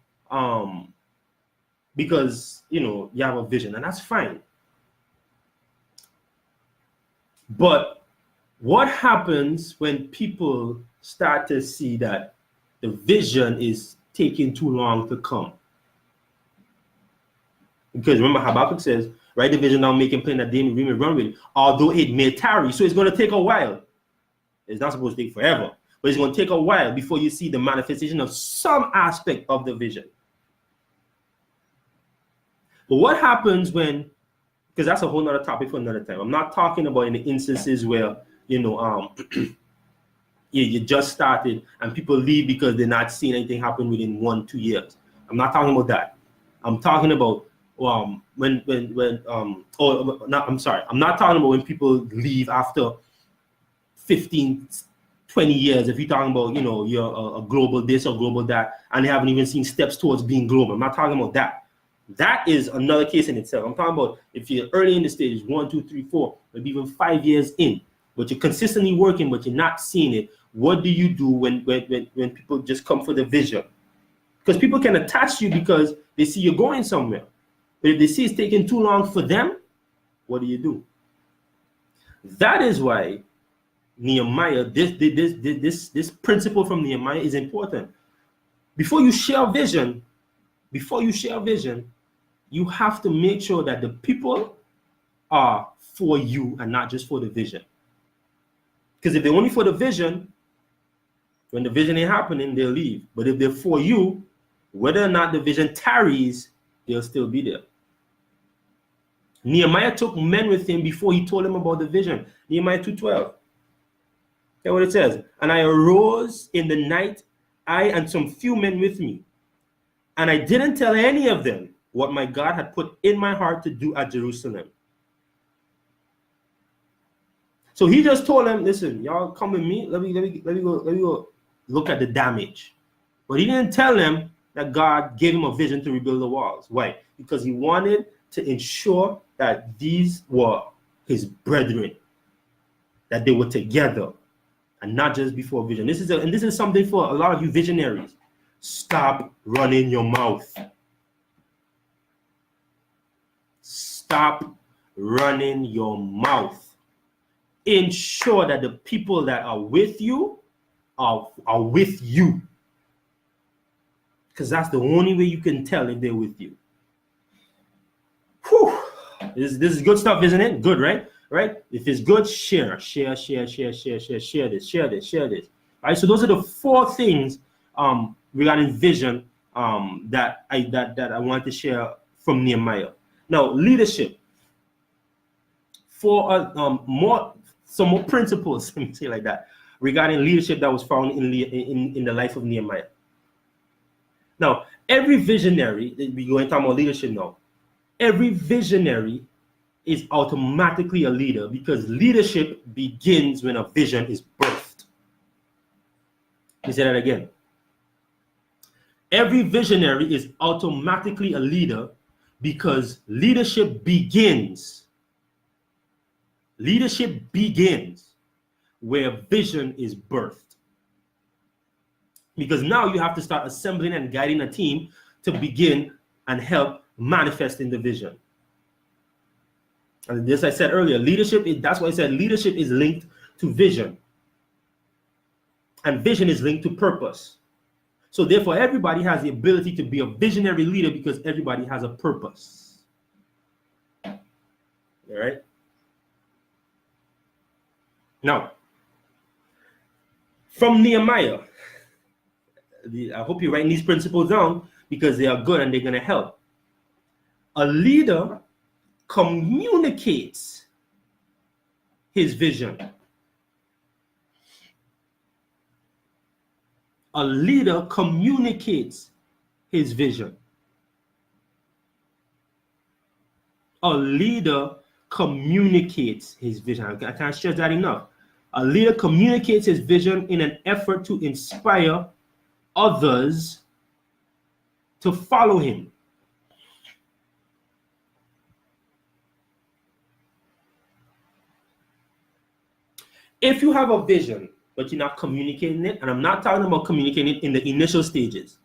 because you have a vision, and that's fine. But what happens when people start to see that the vision is taking too long to come? Because remember, Habakkuk says, write the vision down, make it plain that they may run with it, although it may tarry. So it's going to take a while. It's not supposed to take forever, but it's going to take a while before you see the manifestation of some aspect of the vision. But what happens when, because that's a whole nother topic for another time. I'm not talking about in the instances where, you just started and people leave because they're not seeing anything happen within 1-2 years. I'm not talking about that. I'm talking about I'm not talking about when people leave after 15, 20 years. If you're talking about, you're a global this or global that, and they haven't even seen steps towards being global. I'm not talking about that. That is another case in itself. I'm talking about if you're early in the stages, 1, 2, 3, 4, maybe even 5 years in, but you're consistently working, but you're not seeing it. What do you do when people just come for the vision? Because people can attach you because they see you're going somewhere. But if they see it's taking too long for them, what do? That is why Nehemiah, this principle from Nehemiah is important. Before you share vision, you have to make sure that the people are for you and not just for the vision. Because if they're only for the vision, when the vision ain't happening, they'll leave. But if they're for you, whether or not the vision tarries, they'll still be there. Nehemiah took men with him before he told them about the vision. Nehemiah 2:12. Hear what it says. And I arose in the night, I and some few men with me. And I didn't tell any of them what my God had put in my heart to do at Jerusalem. So he just told them, listen, y'all come with me. Let me go look at the damage. But he didn't tell them that God gave him a vision to rebuild the walls. Why? Because he wanted to ensure that these were his brethren, that they were together and not just before vision. This is something for a lot of you visionaries. Stop running your mouth. Stop running your mouth. Ensure that the people that are with you are with you. Because that's the only way you can tell if they're with you. Whew. This is good stuff, isn't it? Good, right? Right? If it's good, share this. All right. So those are the 4 things regarding vision that I want to share from Nehemiah. Now, leadership. For some more principles, let me say it like that, regarding leadership that was found in the life of Nehemiah. Now, every visionary, we're going to talk about leadership now. Every visionary is automatically a leader because leadership begins when a vision is birthed. Let me say that again. Every visionary is automatically a leader because leadership begins. Leadership begins where vision is birthed. Because now you have to start assembling and guiding a team to begin and help manifest in the vision. And this I said earlier, that's why I said leadership is linked to vision. And vision is linked to purpose. So therefore, everybody has the ability to be a visionary leader because everybody has a purpose. All right? Now, from Nehemiah, I hope you're writing these principles down because they are good and they're going to help. A leader communicates his vision. A leader communicates his vision. A leader communicates his vision. I can't stress that enough. A leader communicates his vision in an effort to inspire others to follow him. If you have a vision, but you're not communicating it, and I'm not talking about communicating it in the initial stages.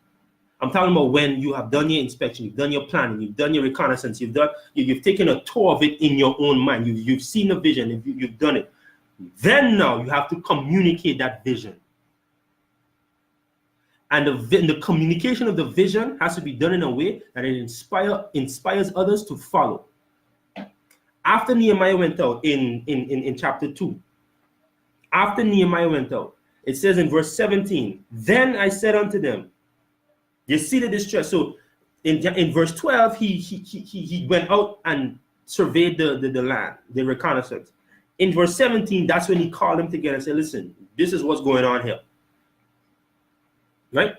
I'm talking about when you have done your inspection, you've done your planning, you've done your reconnaissance, you've taken a tour of it in your own mind, you've seen the vision, you've done it. Then now you have to communicate that vision. And the communication of the vision has to be done in a way that it inspires others to follow. After Nehemiah went out in chapter 2, after Nehemiah went out, it says in verse 17, then I said unto them, you see the distress. So in verse 12, he went out and surveyed the land, the reconnaissance. In verse 17, that's when he called them together and said, listen, this is what's going on here. Right?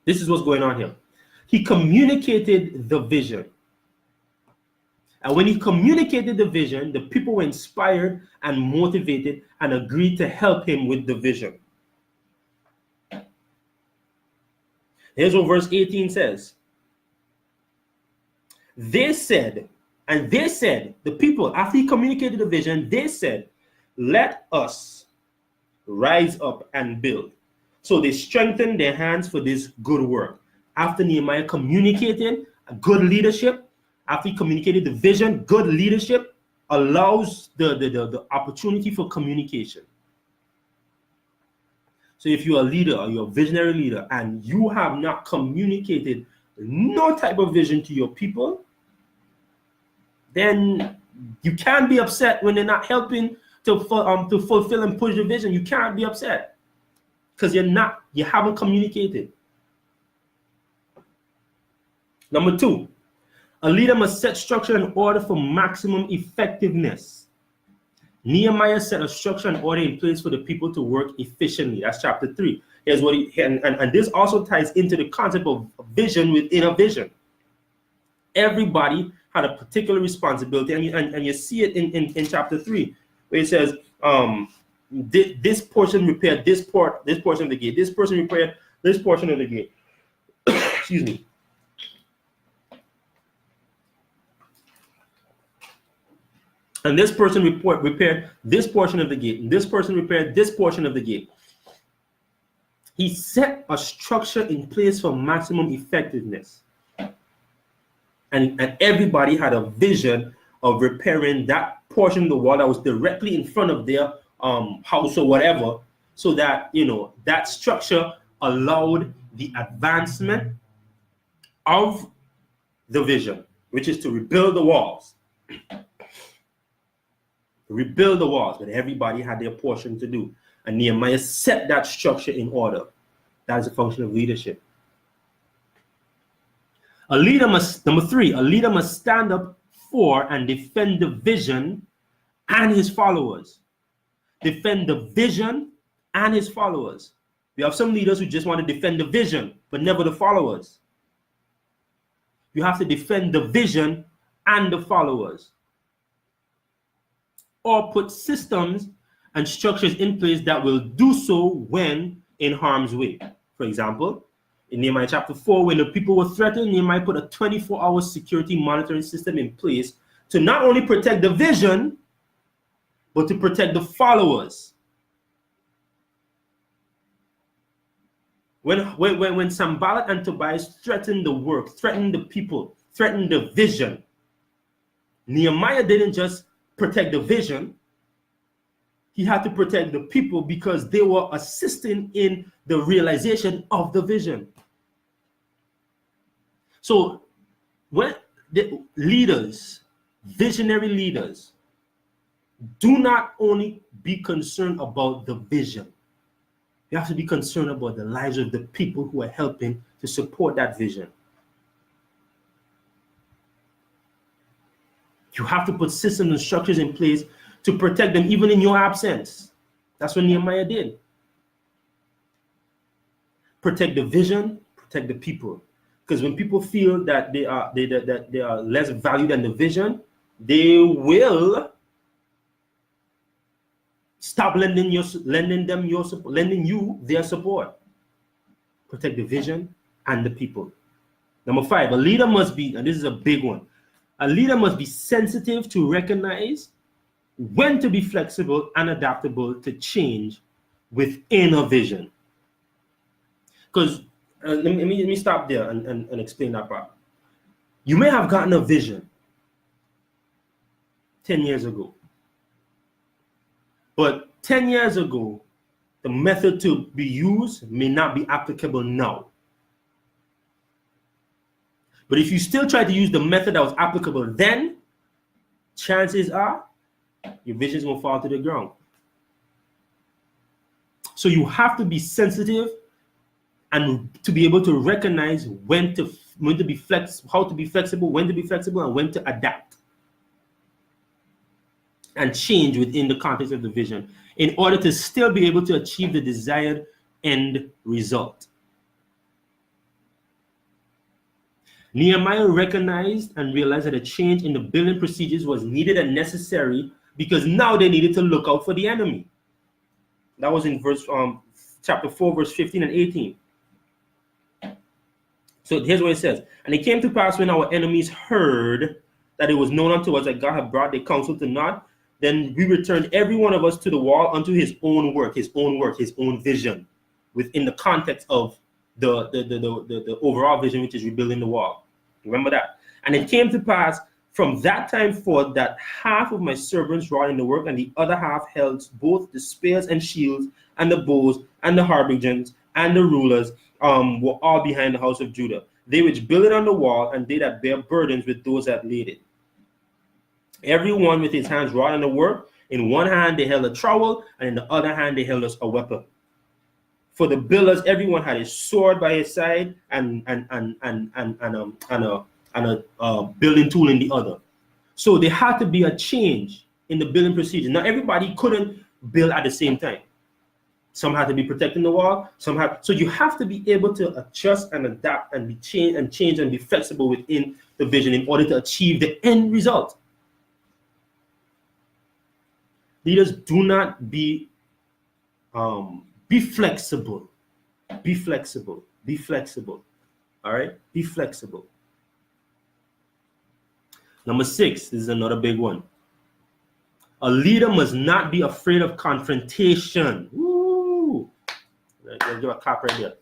This is what's going on here. He communicated the vision. And when he communicated the vision, the people were inspired and motivated and agreed to help him with the vision. Here's what verse 18 says. They said, the people, after he communicated the vision, they said, let us rise up and build. So they strengthened their hands for this good work. After Nehemiah communicated good leadership, after he communicated the vision, good leadership allows the opportunity for communication. So if you're a leader or you're a visionary leader and you have not communicated no type of vision to your people, then you can't be upset when they're not helping to fulfill and push the vision. You can't be upset because you haven't communicated. Number 2, a leader must set structure and order for maximum effectiveness. Nehemiah set a structure and order in place for the people to work efficiently. That's chapter 3. Here's what and this also ties into the concept of vision within a vision. Everybody had a particular responsibility, and you see it in chapter 3, where it says, this portion repaired this portion of the gate. This person repaired this portion of the gate. Excuse me. And this person repaired this portion of the gate. And this person repaired this portion of the gate. He set a structure in place for maximum effectiveness. And everybody had a vision of repairing that portion of the wall that was directly in front of their house or whatever, so that, that structure allowed the advancement of the vision, which is to rebuild the walls. Rebuild the walls, but everybody had their portion to do. And Nehemiah set that structure in order. That is a function of leadership. Number 3, a leader must stand up for and defend the vision and his followers. Defend the vision and his followers. We have some leaders who just want to defend the vision, but never the followers. You have to defend the vision and the followers. Or put systems and structures in place that will do so when in harm's way. For example, in Nehemiah chapter 4, when the people were threatened, Nehemiah put a 24-hour security monitoring system in place to not only protect the vision, but to protect the followers. When Sanballat and Tobias threatened the work, threatened the people, threatened the vision, Nehemiah didn't just protect the vision. He had to protect the people because they were assisting in the realization of the vision. So when the leaders, visionary leaders, do not only be concerned about the vision, you have to be concerned about the lives of the people who are helping to support that vision. You have to put systems and structures in place to protect them even in your absence. That's what Nehemiah did. Protect the vision, protect the people. Because when people feel that they are less valued than the vision, they will stop lending you their support. Protect the vision and the people. Number 5, a leader must be, and this is a big one, a leader must be sensitive to recognize when to be flexible and adaptable to change within a vision. Because let me stop there and explain that part. You may have gotten a vision 10 years ago. But 10 years ago, the method to be used may not be applicable now. But if you still try to use the method that was applicable then, chances are your vision's going to fall to the ground. So you have to be sensitive and to be able to recognize when to be how to be flexible, when to be flexible, and when to adapt and change within the context of the vision in order to still be able to achieve the desired end result. Nehemiah recognized and realized that a change in the building procedures was needed and necessary because now they needed to look out for the enemy. That was in chapter 4, verse 15 and 18. So here's what it says. And it came to pass when our enemies heard that it was known unto us that God had brought the counsel to naught, then we returned every one of us to the wall unto his own work, his own vision, within the context of the overall vision, which is rebuilding the wall. Remember that. And it came to pass from that time forth that half of my servants wrought in the work, and the other half held both the spears and shields, and the bows, and the harbingers, and the rulers, were all behind the house of Judah. They which build it on the wall, and they that bear burdens with those that laid it. Every one with his hands wrought on the work. In one hand they held a trowel, and in the other hand they held a weapon. For the builders, everyone had a sword by his side, and a building tool in the other. So there had to be a change in the building procedure. Now everybody couldn't build at the same time. Some had to be protecting the wall. So you have to be able to adjust and adapt and change and be flexible within the vision in order to achieve the end result. Leaders, do not be flexible. Be flexible. Be flexible. All right? Be flexible. Number 6, this is another big one. A leader must not be afraid of confrontation. Woo! Give a clap right there.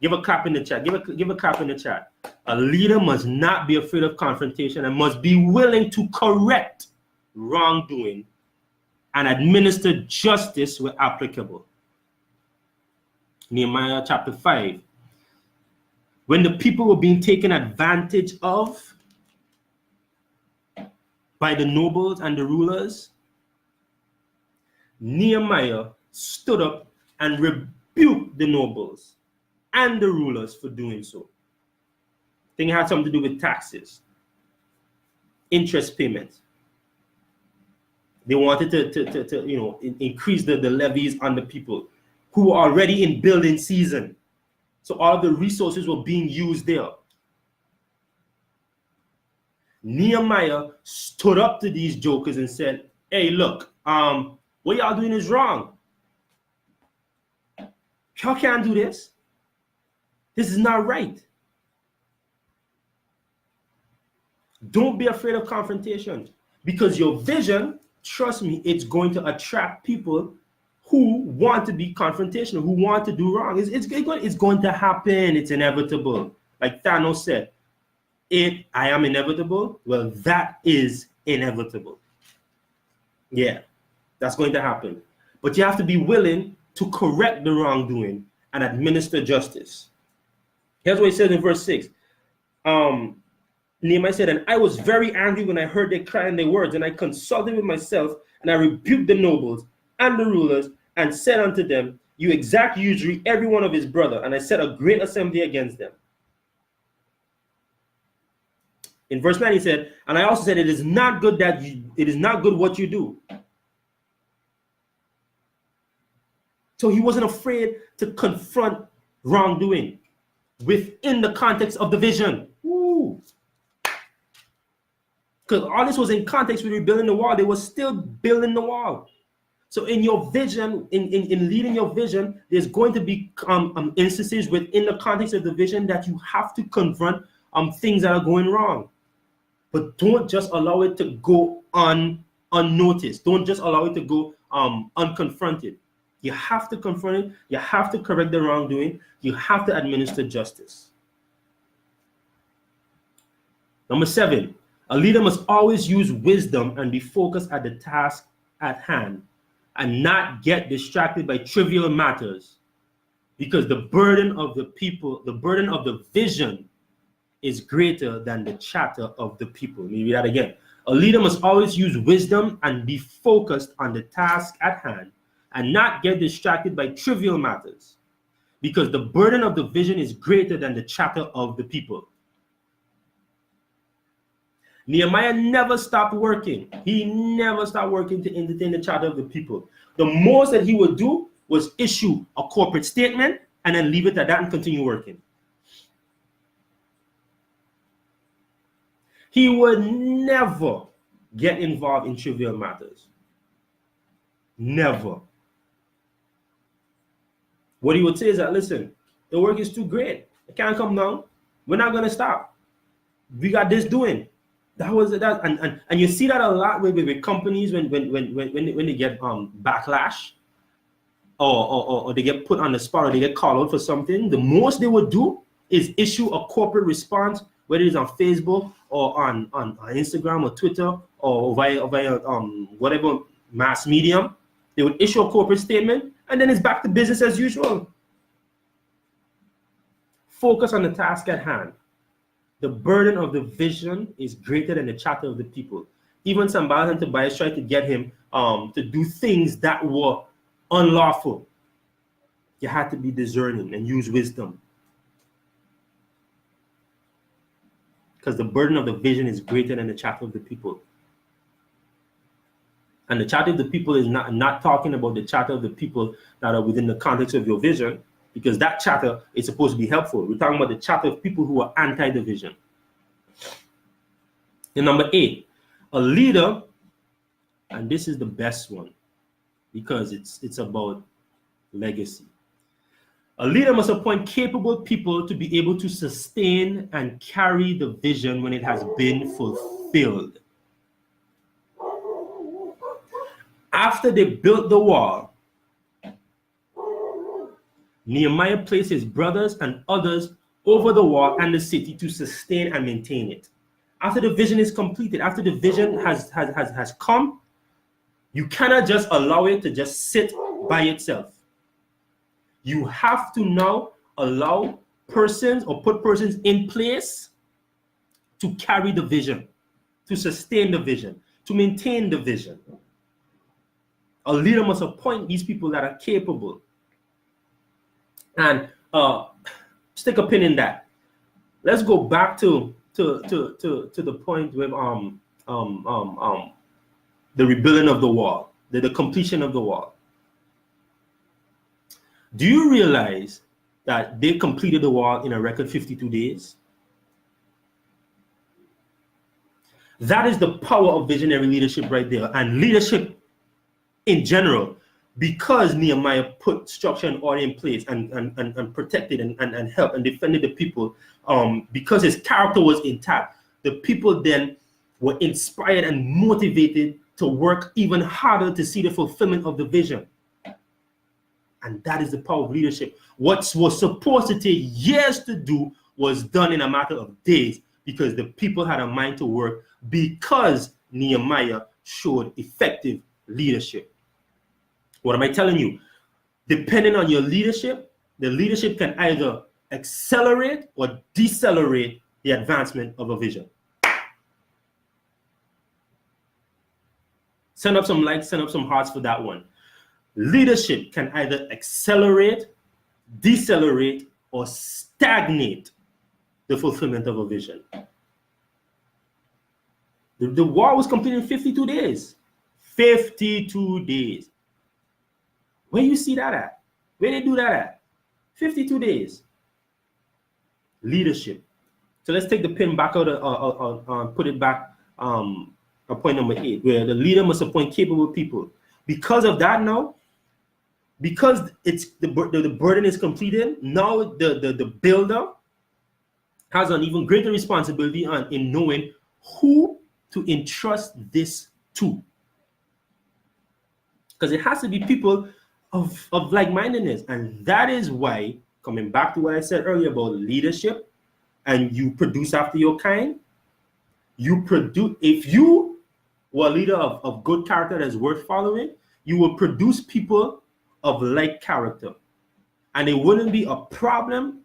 Give a clap in the chat. Give a clap in the chat. A leader must not be afraid of confrontation and must be willing to correct wrongdoing and administer justice where applicable. Nehemiah chapter 5. When the people were being taken advantage of by the nobles and the rulers, Nehemiah stood up and rebuked the nobles and the rulers for doing so. I think it had something to do with taxes, interest payments. They wanted to increase the levies on the people who were already in building season. So all of the resources were being used there. Nehemiah stood up to these jokers and said, hey, look, what y'all doing is wrong. Y'all can't do this. This is not right. Don't be afraid of confrontation, because your vision, trust me, it's going to attract people who want to be confrontational, who want to do wrong. It's going to happen. It's inevitable. Like Thanos said, I am inevitable. Well, that is inevitable. Yeah, that's going to happen. But you have to be willing to correct the wrongdoing and administer justice. Here's what it says in verse 6. Nehemiah said, and I was very angry when I heard their cry and their words, and I consulted with myself, and I rebuked the nobles and the rulers, and said unto them, you exact usury every one of his brother, and I set a great assembly against them. In verse 9 he said, and I also said, it is not good what you do. So he wasn't afraid to confront wrongdoing within the context of the vision. Because all this was in context with rebuilding the wall. They were still building the wall. So in your vision, in leading your vision, there's going to be instances within the context of the vision that you have to confront things that are going wrong. But don't just allow it to go unnoticed. Don't just allow it to go unconfronted. You have to confront it. You have to correct the wrongdoing. You have to administer justice. Number 7, a leader must always use wisdom and be focused at the task at hand and not get distracted by trivial matters, because the burden of the people, the burden of the vision is greater than the chatter of the people. Let me read that again. A leader must always use wisdom and be focused on the task at hand and not get distracted by trivial matters, because the burden of the vision is greater than the chatter of the people. Nehemiah never stopped working. He never stopped working to entertain the chatter of the people. The most that he would do was issue a corporate statement and then leave it at that and continue working. He would never get involved in trivial matters. Never. What he would say is that, listen, the work is too great. It can't come down. We're not going to stop. We got this doing. That was that, and you see that a lot with companies when they get backlash, or they get put on the spot, or they get called out for something. The most they would do is issue a corporate response, whether it's on Facebook or on Instagram or Twitter or via whatever mass medium. They would issue a corporate statement, and then it's back to business as usual. Focus on the task at hand. The burden of the vision is greater than the chatter of the people. Even Sanballat and Tobias tried to get him to do things that were unlawful. You had to be discerning and use wisdom, because the burden of the vision is greater than the chatter of the people. And the chatter of the people is not talking about the chatter of the people that are within the context of your vision, because that chatter is supposed to be helpful. We're talking about the chatter of people who are anti the vision. And number 8, a leader, and this is the best one because it's about legacy. A leader must appoint capable people to be able to sustain and carry the vision when it has been fulfilled. After they built the wall, Nehemiah placed his brothers and others over the wall and the city to sustain and maintain it. After the vision is completed, after the vision has come, you cannot just allow it to just sit by itself. You have to now allow persons or put persons in place to carry the vision, to sustain the vision, to maintain the vision. A leader must appoint these people that are capable. And stick a pin in that. Let's go back to the point with the rebuilding of the wall, the completion of the wall. Do you realize that they completed the wall in a record 52 days? That is the power of visionary leadership right there, and leadership in general, because Nehemiah put structure and order in place and protected and helped and defended the people, because his character was intact. The people then were inspired and motivated to work even harder to see the fulfillment of the vision. And that is the power of leadership. What was supposed to take years to do was done in a matter of days, because the people had a mind to work, because Nehemiah showed effective leadership. What am I telling you? Depending on your leadership, the leadership can either accelerate or decelerate the advancement of a vision. Send up some likes, send up some hearts for that one. Leadership can either accelerate, decelerate, or stagnate the fulfillment of a vision. The war was completed in 52 days. 52 days. Where you see that at? Where they do that at? 52 days. Leadership. So let's take the pin back out, put it back on point number 8, where the leader must appoint capable people. Because of that now, because it's the burden is completed, now the builder has an even greater responsibility in knowing who to entrust this to. Because it has to be people of like-mindedness. And that is why, coming back to what I said earlier about leadership, and you produce after your kind, if you were a leader of good character that's worth following, you will produce people of like character, and it wouldn't be a problem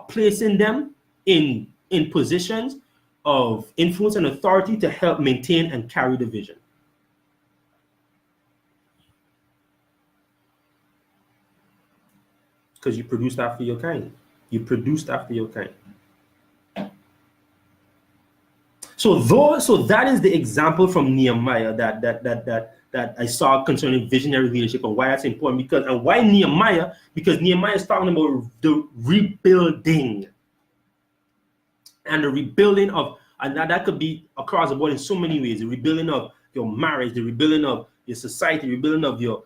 placing them in positions of influence and authority to help maintain and carry the vision. Because you produced after your kind. You produced after your kind. So that is the example from Nehemiah that I saw concerning visionary leadership, and why that's important. And why Nehemiah? Because Nehemiah is talking about the rebuilding, and the rebuilding of, and that could be across the board in so many ways. The rebuilding of your marriage, the rebuilding of your society, the rebuilding of your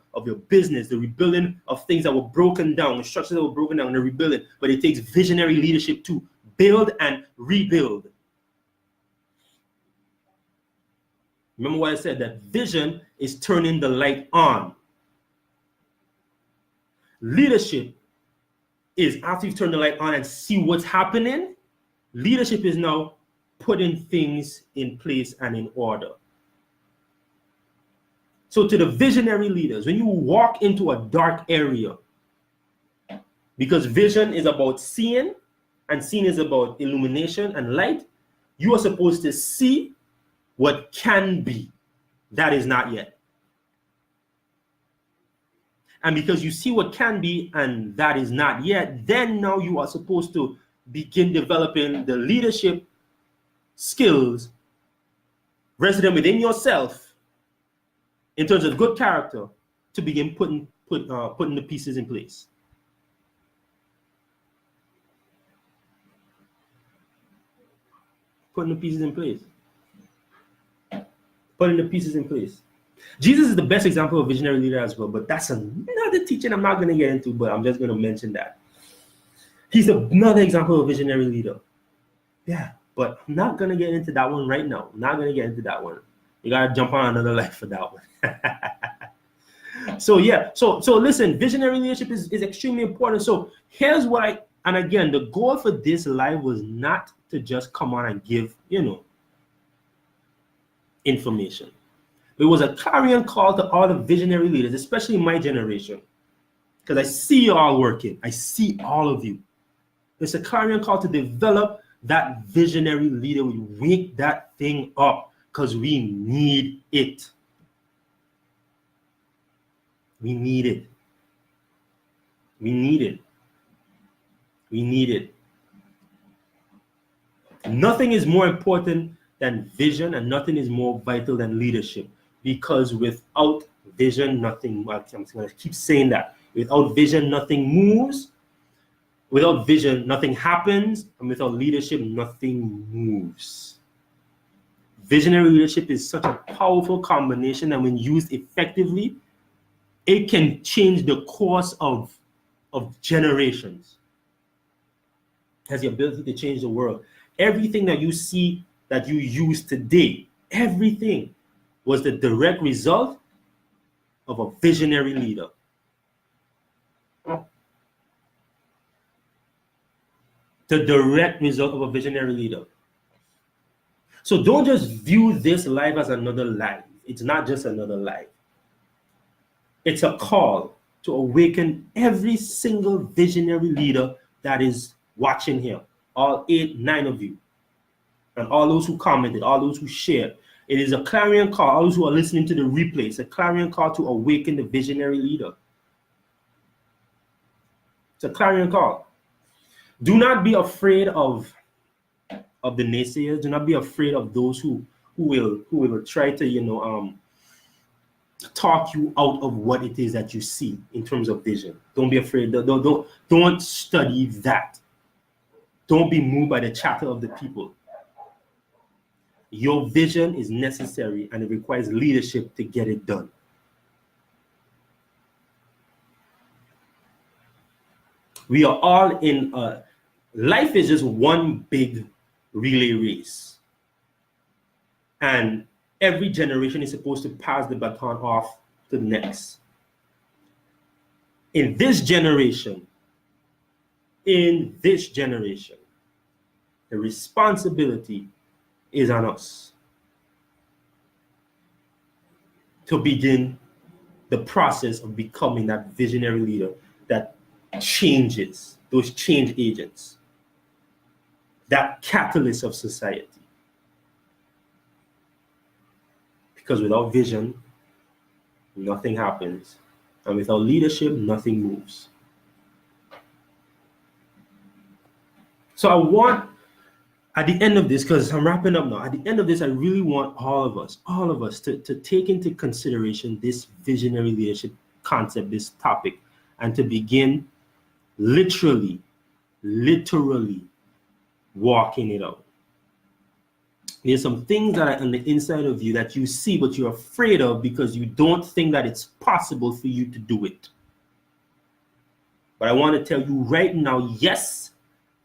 business, the rebuilding of things that were broken down, the structures that were broken down, the rebuilding. But it takes visionary leadership to build and rebuild. Remember what I said, that vision is turning the light on. Leadership is after you've turned the light on and see what's happening. Leadership is now putting things in place and in order. So to the visionary leaders, when you walk into a dark area, because vision is about seeing, and seeing is about illumination and light, you are supposed to see what can be, that is not yet. And because you see what can be and that is not yet, then now you are supposed to begin developing the leadership skills resident within yourself in terms of good character to begin putting the pieces in place. Putting the pieces in place. Putting the pieces in place. Jesus is the best example of visionary leader as well, but that's another teaching I'm not going to get into, but I'm just going to mention that. He's another example of visionary leader. Yeah, but I'm not going to get into that one right now. I'm not going to get into that one. You got to jump on another life for that one. So yeah, so listen, visionary leadership is extremely important. So here's what and again, the goal for this live was not to just come on and give, information. It was a clarion call to all the visionary leaders, especially my generation, because I see you all working. I see all of you. It's a clarion call to develop that visionary leader. We wake that thing up because we need it. We need it. We need it. We need it. Nothing is more important than vision, and nothing is more vital than leadership. Because without vision, nothing, I'm going to keep saying that. Without vision, nothing moves. Without vision, nothing happens. And without leadership, nothing moves. Visionary leadership is such a powerful combination that when used effectively, it can change the course of generations. It has the ability to change the world. Everything that you see that you use today, everything was the direct result of a visionary leader. The direct result of a visionary leader. So don't just view this life as another life. It's not just another life. It's a call to awaken every single visionary leader that is watching here. All 8, 9 of you. And all those who commented, all those who shared. It is a clarion call. All those who are listening to the replay, it's a clarion call to awaken the visionary leader. It's a clarion call. Do not be afraid of the naysayers. Do not be afraid of those who will try to talk you out of what it is that you see in terms of vision. Don't be afraid. Don't study that. Don't be moved by the chatter of the people. Your vision is necessary, and it requires leadership to get it done. We are all in life is just one big relay race. And every generation is supposed to pass the baton off to the next. In this generation, the responsibility is on us to begin the process of becoming that visionary leader that changes, those change agents, that catalyst of society. Because without vision, nothing happens. And without leadership, nothing moves. So I want, at the end of this, because I'm wrapping up now, at the end of this, I really want all of us to take into consideration this visionary leadership concept, this topic, and to begin literally walking it out. There's some things that are on the inside of you that you see, but you're afraid of because you don't think that it's possible for you to do it. But I want to tell you right now, yes,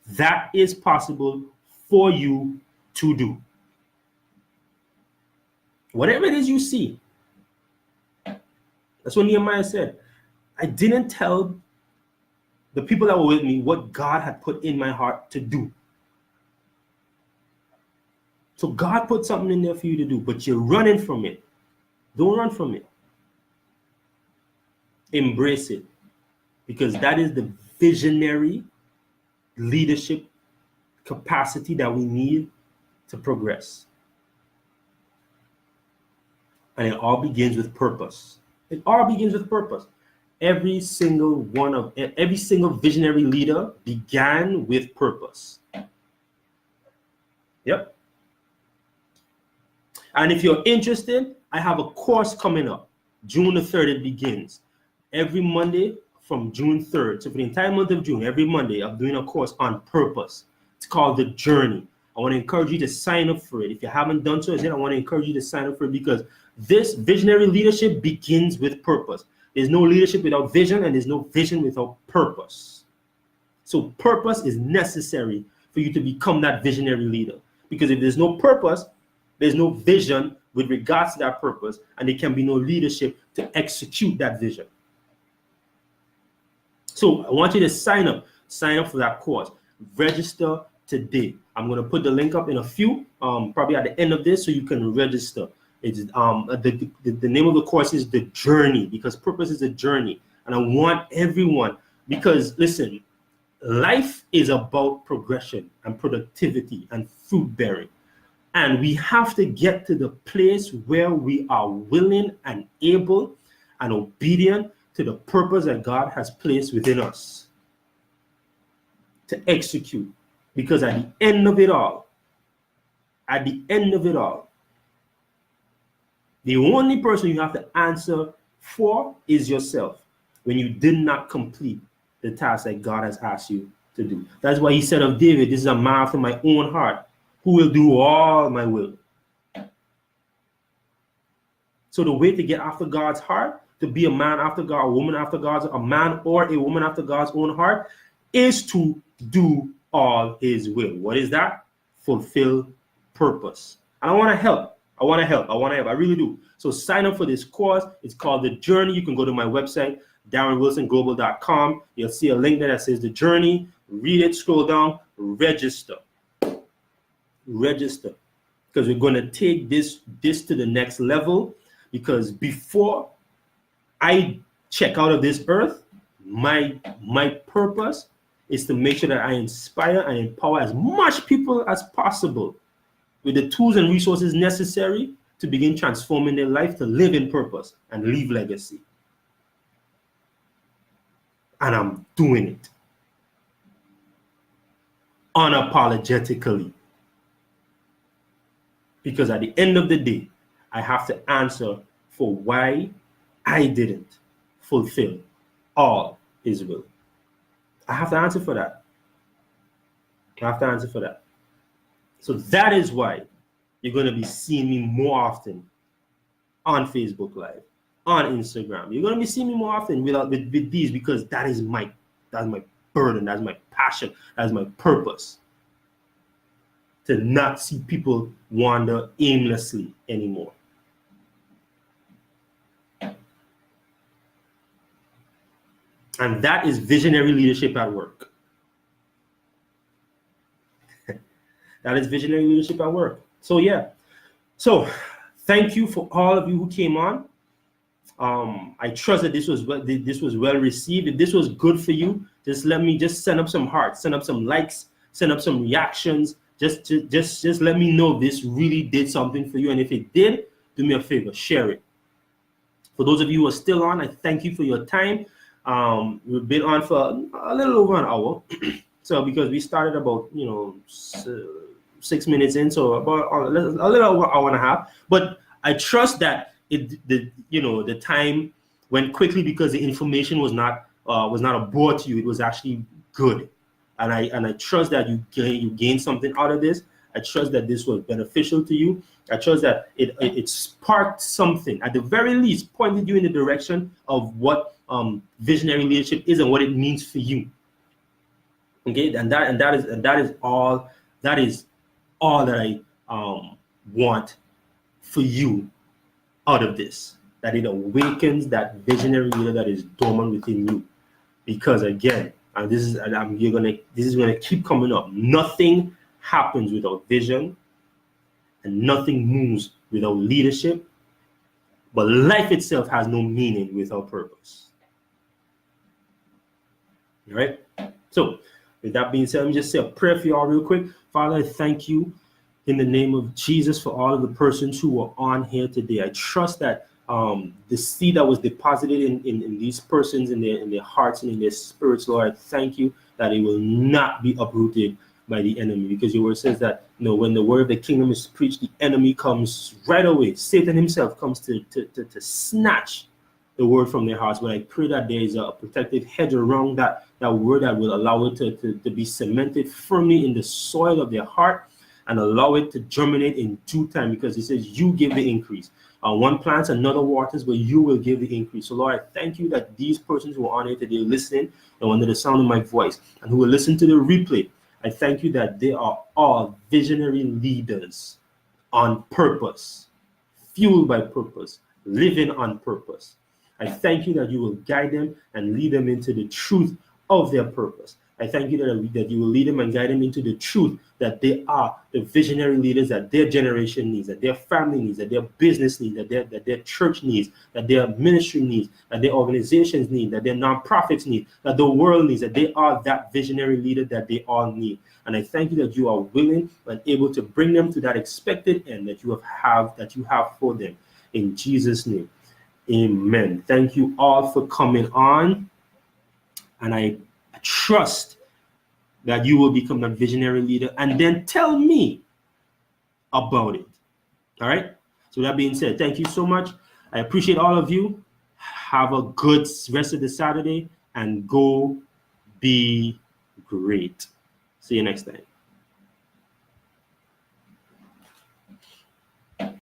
that is possible for you to do. Whatever it is you see. That's what Nehemiah said. I didn't tell the people that were with me what God had put in my heart to do. So God put something in there for you to do, but you're running from it. Don't run from it. Embrace it, because that is the visionary leadership capacity that we need to progress. And it all begins with purpose. It all begins with purpose. Every single visionary leader began with purpose. Yep. And if you're interested, I have a course coming up. June the 3rd, it begins. Every Monday from June 3rd. So for the entire month of June, every Monday, I'm doing a course on purpose. It's called The Journey. I want to encourage you to sign up for it. If you haven't done so, I want to encourage you to sign up for it, because this visionary leadership begins with purpose. There's no leadership without vision, and there's no vision without purpose. So purpose is necessary for you to become that visionary leader. Because if there's no purpose, there's no vision with regards to that purpose, and there can be no leadership to execute that vision. So I want you to sign up for that course. Register today. I'm going to put the link up in a few, probably at the end of this, so you can register. It's the name of the course is The Journey, because purpose is a journey. And I want everyone, because listen, life is about progression and productivity and fruit bearing. And we have to get to the place where we are willing and able and obedient to the purpose that God has placed within us to execute. Because at the end of it all, the only person you have to answer for is yourself when you did not complete the task that God has asked you to do. That's why he said of David, this is a man after my own heart, who will do all my will. So the way to get after God's heart, to be a man after God, a man or a woman after God's own heart, is to do all his will. What is that? Fulfill purpose. And I want to help. I really do. So sign up for this course. It's called The Journey. You can go to my website, darrenwilsonglobal.com. You'll see a link there that says The Journey. Read it, scroll down, register. Because we're going to take this to the next level. Because before I check out of this earth, my purpose is to make sure that I inspire and empower as much people as possible with the tools and resources necessary to begin transforming their life to live in purpose and leave legacy. And I'm doing it unapologetically. Because at the end of the day, I have to answer for why I didn't fulfill all his will. I have to answer for that. So that is why you're going to be seeing me more often on Facebook Live, on Instagram. You're going to be seeing me more often with these, because that's my burden, that's my passion, that's my purpose. To not see people wander aimlessly anymore. And that is visionary leadership at work. That is visionary leadership at work. So yeah. So thank you for all of you who came on. I trust that this was well received. If this was good for you, just send up some hearts, send up some likes, send up some reactions. Just let me know this really did something for you. And if it did, do me a favor, share it. For those of you who are still on, I thank you for your time. We've been on for a little over an hour. So because we started about 6 minutes in, so about a little over an hour and a half. But I trust that the time went quickly because the information was not a bore to you. It was actually good, and I trust that you gained something out of this. I trust that this was beneficial to you. I trust that it sparked something, at the very least, pointed you in the direction of what visionary leadership is and what it means for you. Okay, and that is all that I want for you out of this. That it awakens that visionary leader that is dormant within you. Because again, and this is gonna keep coming up. Nothing happens without vision, and nothing moves without leadership. But life itself has no meaning without purpose. All right. So, with that being said, let me just say a prayer for y'all real quick. Father, I thank you in the name of Jesus for all of the persons who are on here today. I trust that the seed that was deposited in these persons, in their hearts and in their spirits, Lord, I thank you that it will not be uprooted by the enemy, because your word says that when the word of the kingdom is preached, the enemy comes right away. Satan himself comes to snatch the word from their hearts. But I pray that there is a protective hedge around that word that will allow it to be cemented firmly in the soil of their heart and allow it to germinate in due time, because it says you give the increase. One plants, another waters, but you will give the increase. So Lord, I thank you that these persons who are on here today listening and under the sound of my voice and who will listen to the replay, I thank you that they are all visionary leaders on purpose, fueled by purpose, living on purpose. I thank you that you will guide them and lead them into the truth of their purpose. I thank you that you will lead them and guide them into the truth that they are the visionary leaders that their generation needs, that their family needs, that their business needs, that their church needs, that their ministry needs, that their organizations need, that their nonprofits need, that the world needs, that they are that visionary leader that they all need. And I thank you that you are willing and able to bring them to that expected end that you have for them. In Jesus' name, amen. Thank you all for coming on. And I trust that you will become that visionary leader and then tell me about it. All right. So that being said, thank you so much. I appreciate all of you. Have a good rest of the Saturday and go be great. See you next time.